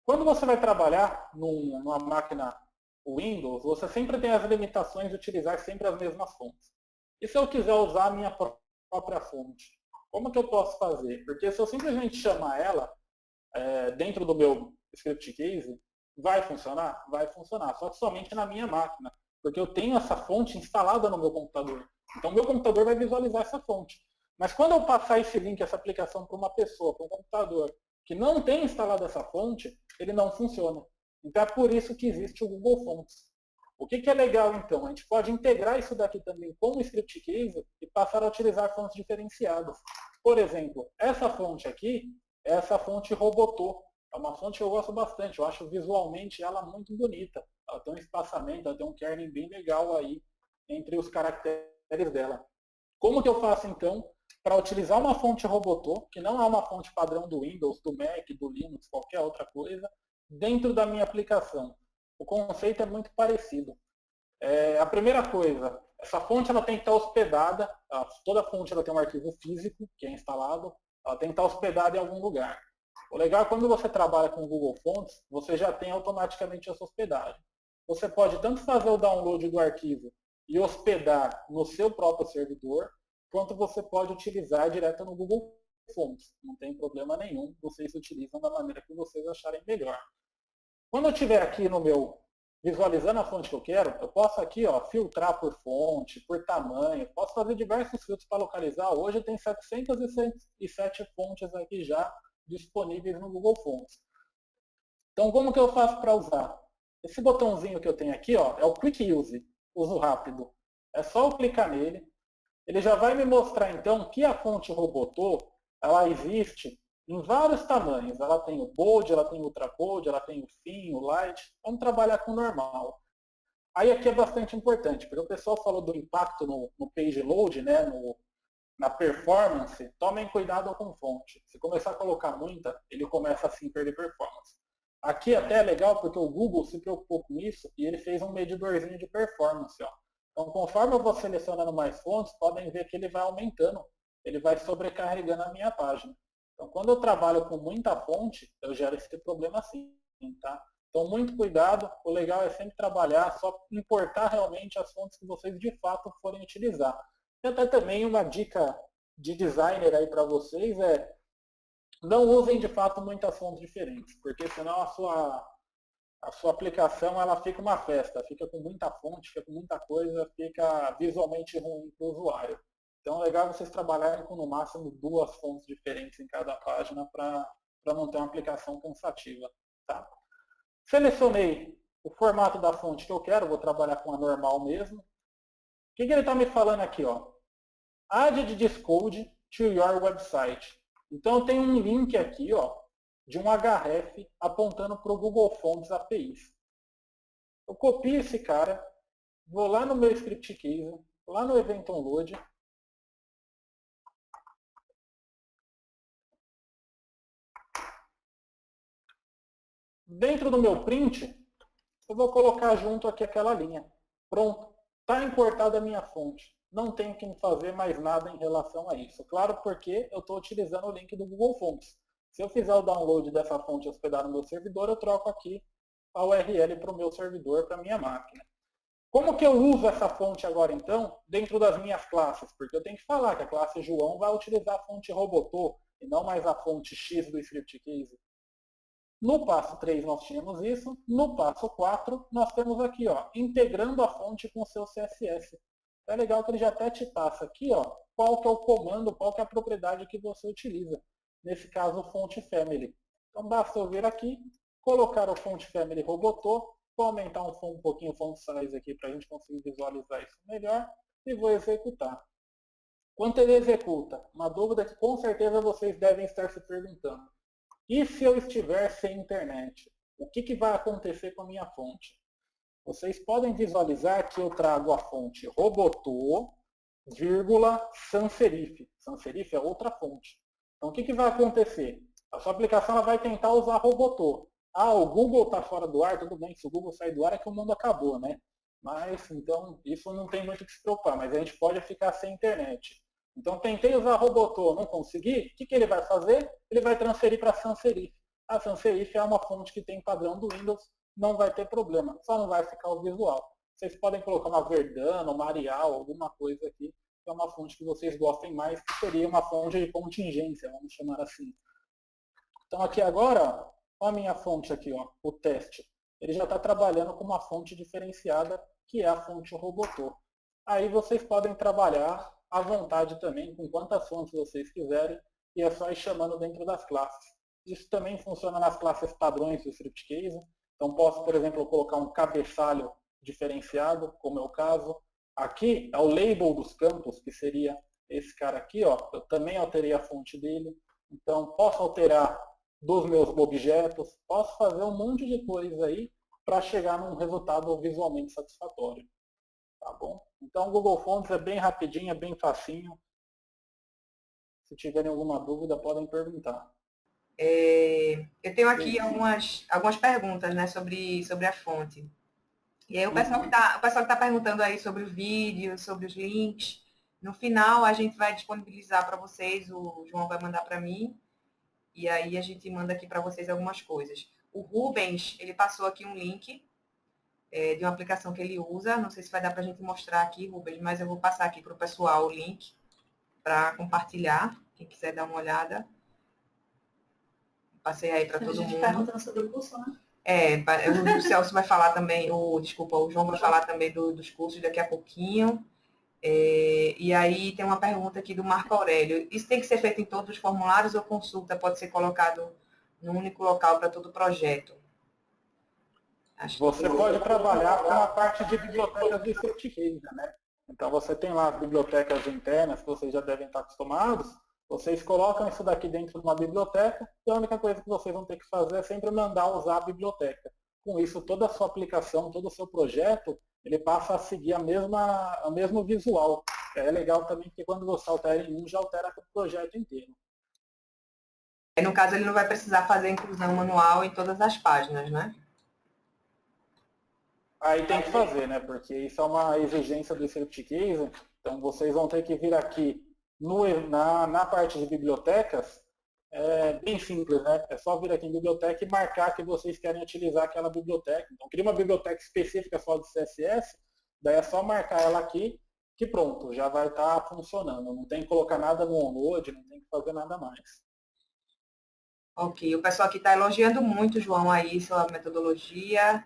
Quando você vai trabalhar numa máquina Windows, você sempre tem as limitações de utilizar sempre as mesmas fontes. E se eu quiser usar a minha própria fonte? Como que eu posso fazer? Porque se eu simplesmente chamar ela dentro do meu script case, vai funcionar? Vai funcionar, só que somente na minha máquina. Porque eu tenho essa fonte instalada no meu computador. Então, meu computador vai visualizar essa fonte. Mas quando eu passar esse link, essa aplicação para uma pessoa, para um computador, que não tem instalado essa fonte, ele não funciona. Então é por isso que existe o Google Fonts. O que é legal então? A gente pode integrar isso daqui também com o script case e passar a utilizar fontes diferenciadas. Por exemplo, essa fonte aqui é essa fonte Robotô. É uma fonte que eu gosto bastante. Eu acho visualmente ela muito bonita. Ela tem um espaçamento, ela tem um kerning bem legal aí entre os caracteres dela. Como que eu faço então para utilizar uma fonte Robotô, que não é uma fonte padrão do Windows, do Mac, do Linux, qualquer outra coisa, dentro da minha aplicação? O conceito é muito parecido. A primeira coisa, essa fonte ela tem que estar hospedada, toda fonte ela tem um arquivo físico que é instalado, ela tem que estar hospedada em algum lugar. O legal é quando você trabalha com o Google Fonts, você já tem automaticamente essa hospedagem. Você pode tanto fazer o download do arquivo e hospedar no seu próprio servidor, quanto você pode utilizar direto no Google Fonts. Não tem problema nenhum, vocês utilizam da maneira que vocês acharem melhor. Quando eu estiver aqui no meu, visualizando a fonte que eu quero, eu posso aqui filtrar por fonte, por tamanho, posso fazer diversos filtros para localizar. Hoje tem 707 fontes aqui já disponíveis no Google Fonts. Então como que eu faço para usar? Esse botãozinho que eu tenho aqui é o Quick Use, uso rápido. É só eu clicar nele. Ele já vai me mostrar então que a fonte Robotô, ela existe em vários tamanhos. Ela tem o bold, ela tem o ultra bold, ela tem o thin, o light. Vamos trabalhar com o normal. Aí aqui é bastante importante, porque o pessoal falou do impacto no page load, né, na performance. Tomem cuidado com fonte. Se começar a colocar muita, ele começa assim a perder performance. Aqui até é legal porque o Google se preocupou com isso e ele fez um medidorzinho de performance. Então, conforme eu vou selecionando mais fontes, podem ver que ele vai aumentando, ele vai sobrecarregando a minha página. Então, quando eu trabalho com muita fonte, eu gero esse problema assim, tá? Então, muito cuidado, o legal é sempre trabalhar, só importar realmente as fontes que vocês de fato forem utilizar. E até também uma dica de designer aí para vocês não usem de fato muitas fontes diferentes, porque senão a sua aplicação ela fica uma festa, fica com muita fonte, fica com muita coisa, fica visualmente ruim para o usuário. Então é legal vocês trabalharem com no máximo 2 fontes diferentes em cada página para não ter uma aplicação cansativa. Tá? Selecionei o formato da fonte que eu quero, vou trabalhar com a normal mesmo. O que ele está me falando aqui? Add this code to your website. Então eu tenho um link aqui de um href apontando para o Google Fonts APIs. Eu copio esse cara, vou lá no meu script case, lá no event onload, dentro do meu print, eu vou colocar junto aqui aquela linha. Pronto, está importada a minha fonte. Não tenho que fazer mais nada em relação a isso. Claro, porque eu estou utilizando o link do Google Fonts. Se eu fizer o download dessa fonte e hospedar no meu servidor, eu troco aqui a URL para o meu servidor, para a minha máquina. Como que eu uso essa fonte agora, então, dentro das minhas classes? Porque eu tenho que falar que a classe João vai utilizar a fonte Robotô e não mais a fonte X do script case. No passo 3 nós tínhamos isso. No passo 4 nós temos aqui, integrando a fonte com o seu CSS. É legal que ele já até te passa aqui, qual que é o comando, qual que é a propriedade que você utiliza. nesse caso o Font Family. Então basta eu vir aqui, colocar o Font Family Robotô, vou aumentar um pouquinho o font size aqui para a gente conseguir visualizar isso melhor e vou executar. Quando ele executa, uma dúvida que com certeza vocês devem estar se perguntando. E se eu estiver sem internet? O que vai acontecer com a minha fonte? Vocês podem visualizar que eu trago a fonte Robotô, vírgula, sans serif. Sans serif é outra fonte. Então o que vai acontecer? A sua aplicação ela vai tentar usar Robotô. Ah, o Google está fora do ar, tudo bem, se o Google sair do ar é que o mundo acabou, né? Mas, então, isso não tem muito o que se preocupar, mas a gente pode ficar sem internet. Então, tentei usar Robotô, não consegui, o que ele vai fazer? Ele vai transferir para sans serif. A sans serif é uma fonte que tem padrão do Windows, não vai ter problema, só não vai ficar o visual. Vocês podem colocar uma Verdana, uma Arial, alguma coisa aqui, que é uma fonte que vocês gostem mais, que seria uma fonte de contingência, vamos chamar assim. Então aqui agora, ó, a minha fonte aqui, ó, o teste. Ele já está trabalhando com uma fonte diferenciada, que é a fonte Robotô. Aí vocês podem trabalhar à vontade também, com quantas fontes vocês quiserem, e é só ir chamando dentro das classes. Isso também funciona nas classes padrões do ScriptCase. Então posso, por exemplo, colocar um cabeçalho diferenciado, como é o caso. Aqui é o label dos campos, que seria esse cara aqui, ó. Eu também alterei a fonte dele. Então posso alterar dos meus objetos, posso fazer um monte de coisa aí para chegar num resultado visualmente satisfatório. Tá bom? Então o Google Fonts é bem rapidinho, é bem facinho. Se tiverem alguma dúvida, podem perguntar. Eu tenho aqui algumas perguntas, né, sobre a fonte. E aí o pessoal que está perguntando aí sobre o vídeo, sobre os links, no final a gente vai disponibilizar para vocês, o João vai mandar para mim, e aí a gente manda aqui para vocês algumas coisas. O Rubens, ele passou aqui um link de uma aplicação que ele usa, não sei se vai dar para a gente mostrar aqui, Rubens, mas eu vou passar aqui para o pessoal o link para compartilhar, quem quiser dar uma olhada. Passei aí para todo mundo. Perguntando sobre o curso, né? O Celso vai falar também, o João vai falar também dos cursos daqui a pouquinho. E aí tem uma pergunta aqui do Marco Aurélio. Isso tem que ser feito em todos os formulários ou consulta pode ser colocado num único local para todo o projeto? Você pode trabalhar com a parte de bibliotecas de ScriptCase, né? Então você tem lá as bibliotecas internas que vocês já devem estar acostumados. Vocês colocam isso daqui dentro de uma biblioteca e a única coisa que vocês vão ter que fazer é sempre mandar usar a biblioteca. Com isso, toda a sua aplicação, todo o seu projeto, ele passa a seguir o mesmo visual. É legal também porque quando você altera em um, já altera o projeto inteiro. No caso, ele não vai precisar fazer inclusão manual em todas as páginas, né? Aí tem que fazer, né? Porque isso é uma exigência do ScriptCase. Então vocês vão ter que vir aqui na parte de bibliotecas, é bem simples, né? É só vir aqui em biblioteca e marcar que vocês querem utilizar aquela biblioteca. Então, cria uma biblioteca específica só de CSS, daí é só marcar ela aqui, que pronto, já vai estar funcionando. Não tem que colocar nada no onload, não tem que fazer nada mais. Ok, o pessoal aqui está elogiando muito, João, aí, sua metodologia.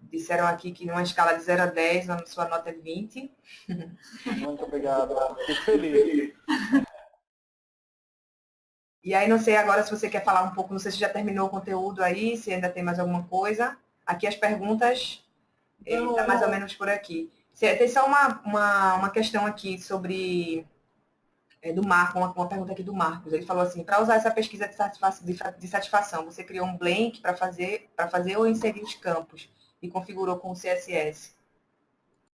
Disseram aqui que numa escala de 0 a 10, a sua nota é 20. Muito obrigado, fico feliz. E aí, não sei agora se você quer falar um pouco, não sei se já terminou o conteúdo aí, se ainda tem mais alguma coisa. Aqui as perguntas, está mais ou menos por aqui. Tem só uma questão aqui sobre, do Marco, uma pergunta aqui do Marcos. Ele falou assim, para usar essa pesquisa de satisfação, você criou um blank para fazer ou inserir os campos e configurou com o CSS?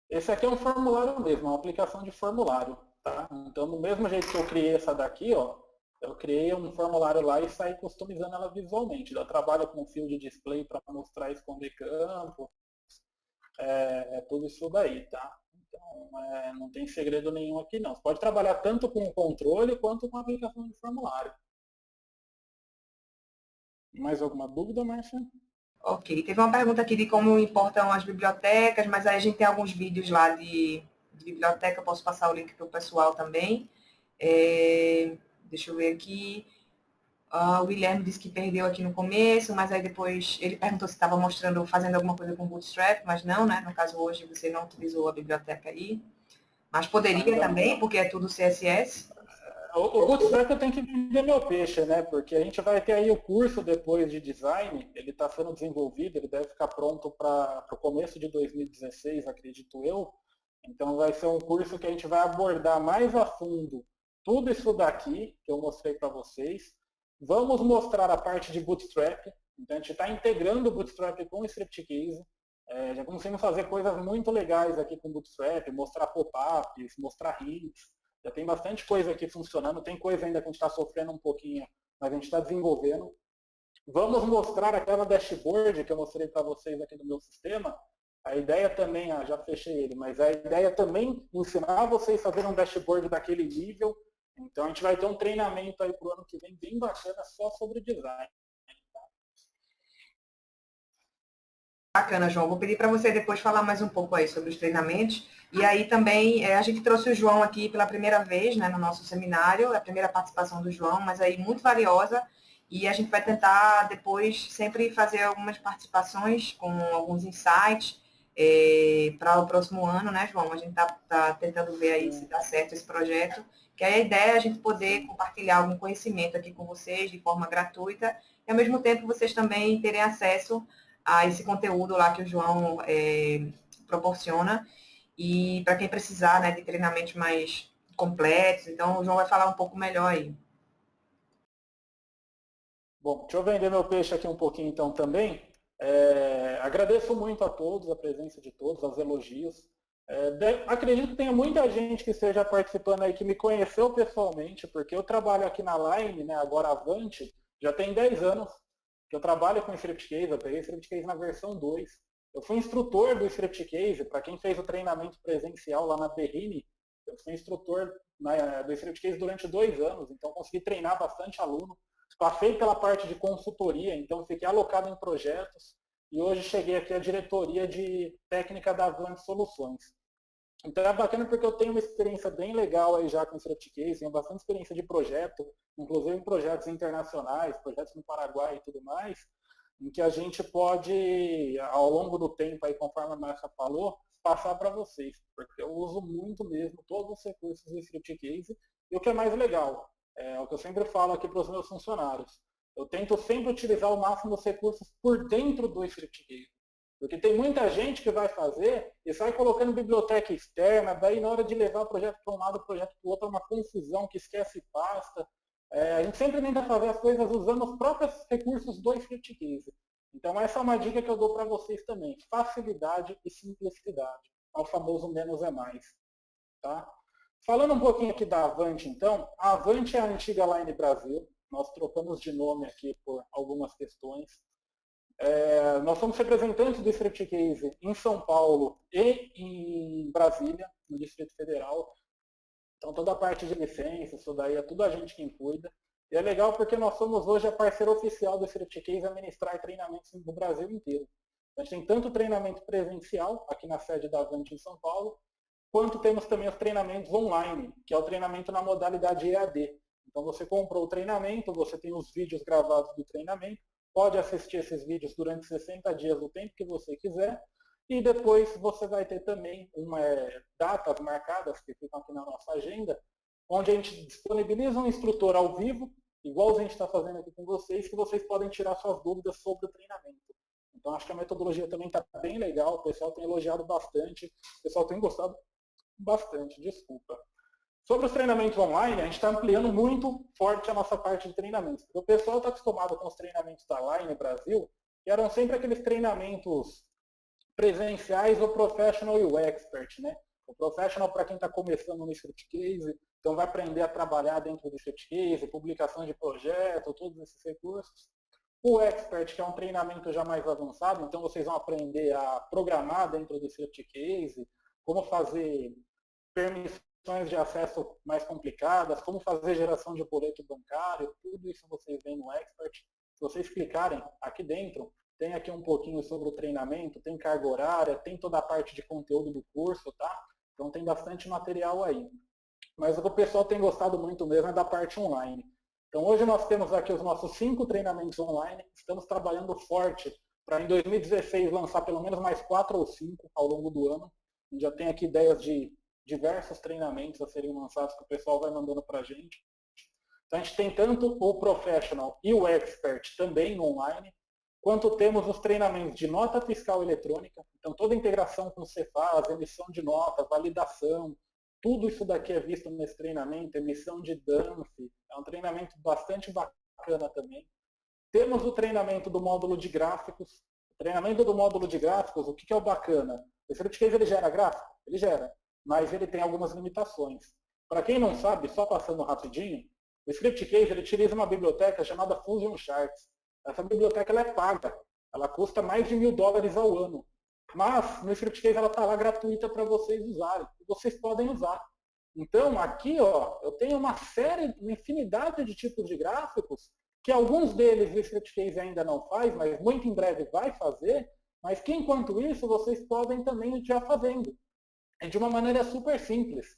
Esse aqui é um formulário mesmo, uma aplicação de formulário. Tá? Então, do mesmo jeito que eu criei essa daqui, ó, eu criei um formulário lá e saí customizando ela visualmente. Eu trabalho com field display para mostrar e esconder campo. É tudo isso daí, tá? Então, não tem segredo nenhum aqui não. Você pode trabalhar tanto com o controle quanto com a aplicação de formulário. Mais alguma dúvida, Márcia? Ok. Teve uma pergunta aqui de como importam as bibliotecas, mas aí a gente tem alguns vídeos lá de biblioteca, eu posso passar o link para o pessoal também. Deixa eu ver aqui. O Guilherme disse que perdeu aqui no começo, mas aí depois ele perguntou se estava fazendo alguma coisa com Bootstrap, mas não, né? No caso, hoje você não utilizou a biblioteca aí. Mas poderia também, porque é tudo CSS. O Bootstrap eu tenho que vender meu peixe, né? Porque a gente vai ter aí o curso depois de design, ele está sendo desenvolvido, ele deve ficar pronto para o começo de 2016, acredito eu. Então vai ser um curso que a gente vai abordar mais a fundo tudo isso daqui que eu mostrei para vocês. Vamos mostrar a parte de Bootstrap. Então a gente está integrando o Bootstrap com o Striptease. Já conseguimos fazer coisas muito legais aqui com o Bootstrap, mostrar pop-ups, mostrar hints. Já tem bastante coisa aqui funcionando, tem coisa ainda que a gente está sofrendo um pouquinho, mas a gente está desenvolvendo. Vamos mostrar aquela dashboard que eu mostrei para vocês aqui no meu sistema. A ideia também, já fechei ele, mas a ideia também ensinar vocês a fazer um dashboard daquele nível. Então a gente vai ter um treinamento aí para o ano que vem bem bacana só sobre design. Bacana, João. Vou pedir para você depois falar mais um pouco aí sobre os treinamentos. E aí também, a gente trouxe o João aqui pela primeira vez, né, no nosso seminário, a primeira participação do João, mas aí muito valiosa. E a gente vai tentar depois sempre fazer algumas participações com alguns insights para o próximo ano, né, João? A gente está tentando ver aí se dá certo esse projeto. Que aí a ideia é a gente poder compartilhar algum conhecimento aqui com vocês de forma gratuita e, ao mesmo tempo, vocês também terem acesso a esse conteúdo lá que o João proporciona. E para quem precisar, né, de treinamentos mais completos, então o João vai falar um pouco melhor aí. Bom, deixa eu vender meu peixe aqui um pouquinho então também. Agradeço muito a todos, a presença de todos, os elogios. Acredito que tenha muita gente que esteja participando aí que me conheceu pessoalmente, porque eu trabalho aqui na Line, né, agora Avante, já tem 10 anos que eu trabalho com Striptease, eu peguei Striptease na versão 2. Eu fui instrutor do Striptease, para quem fez o treinamento presencial lá na Berrini, eu fui instrutor do Striptease durante 2 anos, então consegui treinar bastante aluno. Passei pela parte de consultoria, então fiquei alocado em projetos e hoje cheguei aqui à diretoria de técnica da Avante Soluções. Então é bacana porque eu tenho uma experiência bem legal aí já com o Striptease, tenho bastante experiência de projeto, inclusive em projetos internacionais, projetos no Paraguai e tudo mais, em que a gente pode, ao longo do tempo, aí, conforme a Márcia falou, passar para vocês, porque eu uso muito mesmo todos os recursos do Striptease, e o que é mais legal, é o que eu sempre falo aqui para os meus funcionários, eu tento sempre utilizar o máximo dos recursos por dentro do Striptease. Porque tem muita gente que vai fazer e sai colocando biblioteca externa, daí na hora de levar o projeto para um lado, o projeto para o outro, é uma confusão que esquece pasta. A gente sempre tenta fazer as coisas usando os próprios recursos do Striptease. Então essa é uma dica que eu dou para vocês também. Facilidade e simplicidade. O famoso menos é mais. Tá? Falando um pouquinho aqui da Avante, então. A Avante é a antiga Line Brasil. Nós trocamos de nome aqui por algumas questões. Nós somos representantes do Striptease em São Paulo e em Brasília, no Distrito Federal. Então toda a parte de licença, isso daí é tudo a gente quem cuida. E é legal porque nós somos hoje a parceira oficial do Striptease a ministrar treinamentos no Brasil inteiro. A gente tem tanto treinamento presencial, aqui na sede da Avante em São Paulo, quanto temos também os treinamentos online, que é o treinamento na modalidade EAD. Então você comprou o treinamento, você tem os vídeos gravados do treinamento, pode assistir esses vídeos durante 60 dias, o tempo que você quiser, e depois você vai ter também datas marcadas que ficam aqui na nossa agenda, onde a gente disponibiliza um instrutor ao vivo, igual a gente está fazendo aqui com vocês, que vocês podem tirar suas dúvidas sobre o treinamento. Então acho que a metodologia também está bem legal, o pessoal tem elogiado bastante, o pessoal tem gostado bastante, desculpa. Sobre os treinamentos online, a gente está ampliando muito forte a nossa parte de treinamentos. Porque o pessoal está acostumado com os treinamentos da Line Brasil, que eram sempre aqueles treinamentos presenciais ou professional e o expert, né? O professional para quem está começando no Striptease, então vai aprender a trabalhar dentro do Striptease, publicação de projeto, todos esses recursos. O expert, que é um treinamento já mais avançado, então vocês vão aprender a programar dentro do Striptease, como fazer permissões de acesso mais complicadas, como fazer geração de boleto bancário, tudo isso vocês veem no Expert. Se vocês clicarem aqui dentro, tem aqui um pouquinho sobre o treinamento, tem carga horária, tem toda a parte de conteúdo do curso, tá? Então tem bastante material aí. Mas o que o pessoal tem gostado muito mesmo é da parte online. Então hoje nós temos aqui os nossos 5 treinamentos online, estamos trabalhando forte para em 2016 lançar pelo menos mais 4 ou 5 ao longo do ano. A gente já tem aqui ideias de diversos treinamentos a serem lançados que o pessoal vai mandando para a gente. Então a gente tem tanto o Professional e o Expert também no online, quanto temos os treinamentos de nota fiscal eletrônica, então toda a integração com o Cefaz, emissão de nota, validação, tudo isso daqui é visto nesse treinamento, emissão de DANF, é um treinamento bastante bacana também. Temos o treinamento do módulo de gráficos. O treinamento do módulo de gráficos, o que é o bacana? O Script Case ele gera gráfico? Ele gera, mas ele tem algumas limitações. Para quem não sabe, só passando rapidinho, o Script Case ele utiliza uma biblioteca chamada Fusion Charts. Essa biblioteca ela é paga, ela custa mais de $1.000 ao ano. Mas no Script Case ela está lá gratuita para vocês usarem, e vocês podem usar. Então aqui ó, eu tenho uma infinidade de tipos de gráficos, que alguns deles o Script Case ainda não faz, mas muito em breve vai fazer, mas que enquanto isso vocês podem também já fazendo. É de uma maneira super simples.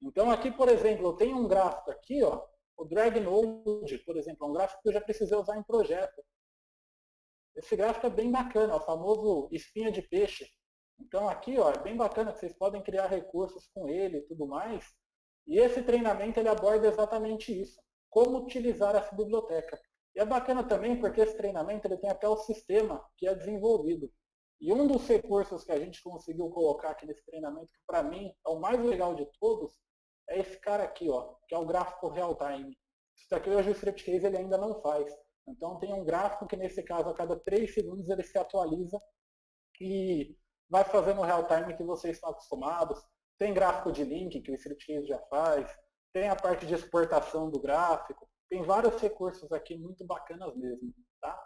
Então aqui, por exemplo, eu tenho um gráfico aqui, ó, o Drag Node, por exemplo, é um gráfico que eu já precisei usar em projeto. Esse gráfico é bem bacana, é o famoso espinha de peixe. Então aqui ó, é bem bacana que vocês podem criar recursos com ele e tudo mais. E esse treinamento ele aborda exatamente isso. Como utilizar essa biblioteca. E é bacana também porque esse treinamento ele tem até o sistema que é desenvolvido. E um dos recursos que a gente conseguiu colocar aqui nesse treinamento, que para mim é o mais legal de todos, é esse cara aqui, ó, que é o gráfico real-time. Isso daqui hoje o Script Case ele ainda não faz. Então tem um gráfico que nesse caso a cada 3 segundos ele se atualiza e vai fazendo o real-time que vocês estão acostumados. Tem gráfico de link que o Script Case já faz. Tem a parte de exportação do gráfico, tem vários recursos aqui muito bacanas mesmo. Tá?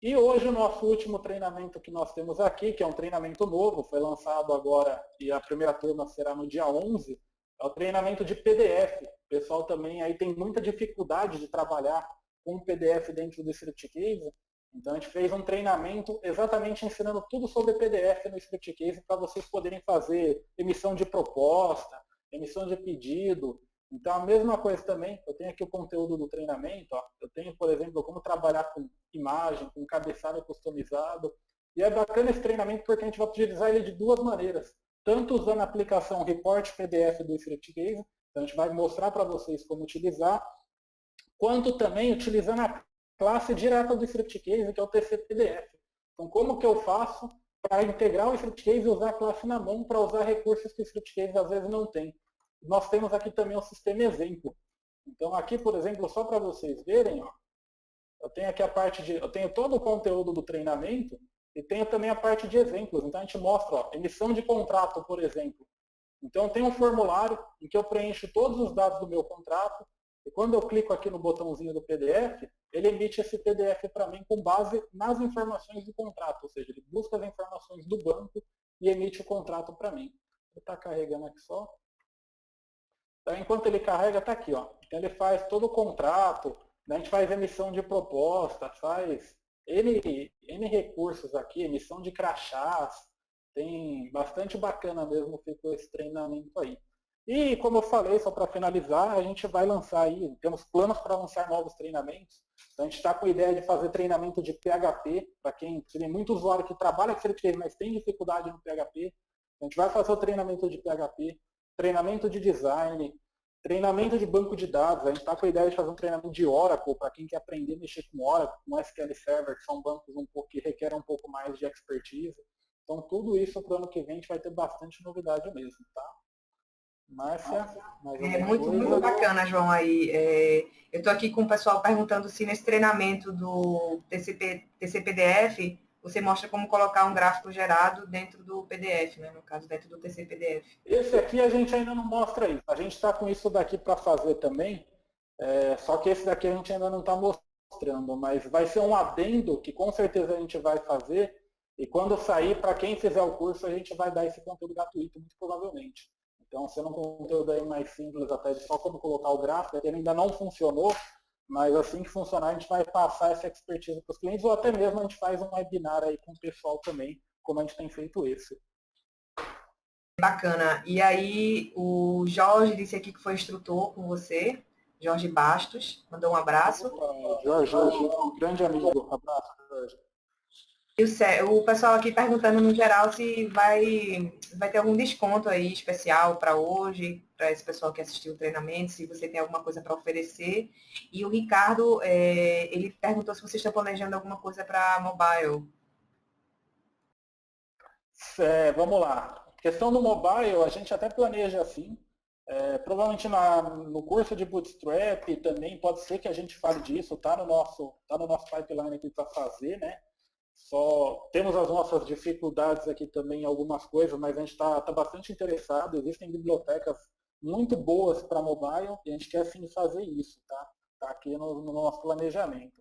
E hoje o nosso último treinamento que nós temos aqui, que é um treinamento novo, foi lançado agora e a primeira turma será no dia 11, é o treinamento de PDF. O pessoal também aí tem muita dificuldade de trabalhar com PDF dentro do Script Case, então a gente fez um treinamento exatamente ensinando tudo sobre PDF no Script Case para vocês poderem fazer emissão de proposta, emissão de pedido. Então, a mesma coisa também, eu tenho aqui o conteúdo do treinamento, ó. Eu tenho, por exemplo, como trabalhar com imagem, com cabeçalho customizado. E é bacana esse treinamento porque a gente vai utilizar ele de duas maneiras. Tanto usando a aplicação Report PDF do Script Case, então a gente vai mostrar para vocês como utilizar, quanto também utilizando a classe direta do Script Case, que é o TC PDF. Então, como que eu faço para integrar o Script Case e usar a classe na mão para usar recursos que o Script Case às vezes não tem? Nós temos aqui também o sistema exemplo. Então aqui, por exemplo, só para vocês verem, ó, eu tenho aqui a parte de, eu tenho todo o conteúdo do treinamento e tenho também a parte de exemplos. Então a gente mostra, ó, emissão de contrato, por exemplo. Então tem um formulário em que eu preencho todos os dados do meu contrato e quando eu clico aqui no botãozinho do PDF, ele emite esse PDF para mim com base nas informações do contrato, ou seja, ele busca as informações do banco e emite o contrato para mim. Ele está carregando aqui só. Então, enquanto ele carrega, está aqui. Ó. Então, ele faz todo o contrato, né? A gente faz emissão de proposta, faz N recursos aqui, emissão de crachás. Tem bastante bacana mesmo ficou esse treinamento aí. E, como eu falei, só para finalizar, a gente vai lançar aí, temos planos para lançar novos treinamentos. Então, a gente está com a ideia de fazer treinamento de PHP, para quem tem muito usuário que trabalha com Script, mas tem dificuldade no PHP. A gente vai fazer o treinamento de PHP, treinamento de design, treinamento de banco de dados. A gente está com a ideia de fazer um treinamento de Oracle, para quem quer aprender a mexer com Oracle, com SQL Server, que são bancos que requerem um pouco mais de expertise. Então, tudo isso para o ano que vem a gente vai ter bastante novidade mesmo, tá? Márcia, mais alguma muito, coisa? muito bacana, João, aí. Eu estou aqui com o pessoal perguntando se nesse treinamento do TCPDF você mostra como colocar um gráfico gerado dentro do PDF, né? No caso, dentro do TCPDF. Esse aqui a gente ainda não mostra isso. A gente está com isso daqui para fazer também, só que esse daqui a gente ainda não está mostrando, mas vai ser um adendo que com certeza a gente vai fazer, e quando sair, para quem fizer o curso, a gente vai dar esse conteúdo gratuito, muito provavelmente. Então, sendo um conteúdo aí mais simples, até de só como colocar o gráfico, ele ainda não funcionou, mas assim que funcionar, a gente vai passar essa expertise para os clientes, ou até mesmo a gente faz um webinar aí com o pessoal também, como a gente tem feito esse. Bacana. E aí, o Jorge disse aqui que foi instrutor com você, Jorge Bastos, mandou um abraço. Jorge, grande amigo, abraço, Jorge. E o pessoal aqui perguntando no geral se vai ter algum desconto aí especial para hoje, para esse pessoal que assistiu o treinamento, se você tem alguma coisa para oferecer. E o Ricardo, ele perguntou se você está planejando alguma coisa para mobile. Vamos lá. Questão do mobile, a gente até planeja assim. Provavelmente no curso de Bootstrap também pode ser que a gente fale disso, tá no nosso pipeline aqui para fazer, né? Só temos as nossas dificuldades aqui também em algumas coisas, mas a gente está bastante interessado. Existem bibliotecas muito boas para mobile e a gente quer sim fazer isso, tá? Está aqui no nosso planejamento.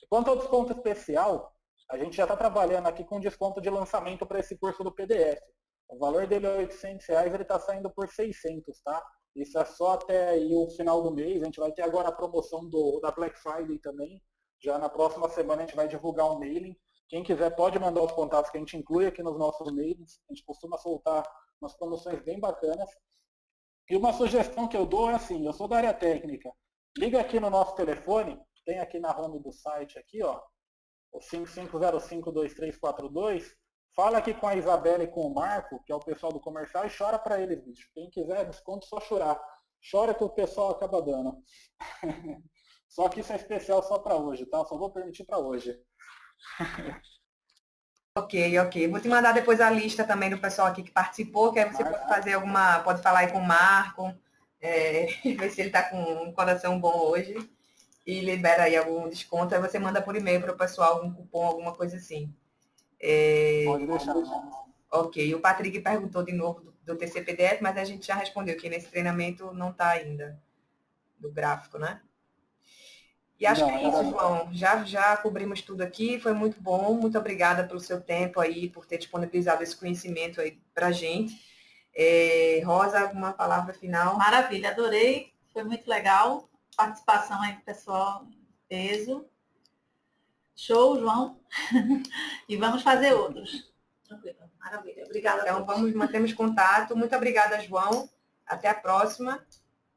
Quanto ao desconto especial, a gente já está trabalhando aqui com desconto de lançamento para esse curso do PDF. O valor dele é R$800, ele está saindo por 600, tá? Isso é só até aí o final do mês. A gente vai ter agora a promoção da Black Friday também. Já na próxima semana a gente vai divulgar um mailing. Quem quiser pode mandar os contatos que a gente inclui aqui nos nossos mails. A gente costuma soltar umas promoções bem bacanas. E uma sugestão que eu dou é assim, eu sou da área técnica. Liga aqui no nosso telefone, tem aqui na home do site aqui, ó, o 55052342. Fala aqui com a Isabela e com o Marco, que é o pessoal do comercial, e chora para eles, bicho. Quem quiser desconto, só chorar. Chora que o pessoal acaba dando. Só que isso é especial só para hoje, tá? Só vou permitir para hoje. Ok. Vou te mandar depois a lista também do pessoal aqui que participou, que aí você pode fazer pode falar aí com o Marco, ver se ele está com um coração bom hoje e libera aí algum desconto. Aí você manda por e-mail para o pessoal algum cupom, alguma coisa assim. Pode deixar. Ok, o Patrick perguntou de novo do TCPDF, mas a gente já respondeu que nesse treinamento não está ainda, do gráfico, né? E acho que é isso, João. Já cobrimos tudo aqui, foi muito bom. Muito obrigada pelo seu tempo aí, por ter disponibilizado esse conhecimento aí para a gente. Rosa, alguma palavra final? Maravilha, adorei. Foi muito legal. Participação aí do pessoal em peso. Show, João. E vamos fazer outros. Tranquilo. Maravilha. Obrigada. Então, mantemos contato. Muito obrigada, João. Até a próxima.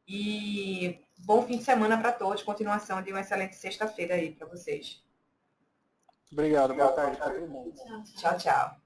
E bom fim de semana para todos. Continuação de uma excelente sexta-feira aí para vocês. Obrigado. Boa tarde para todo mundo. Tchau, tchau.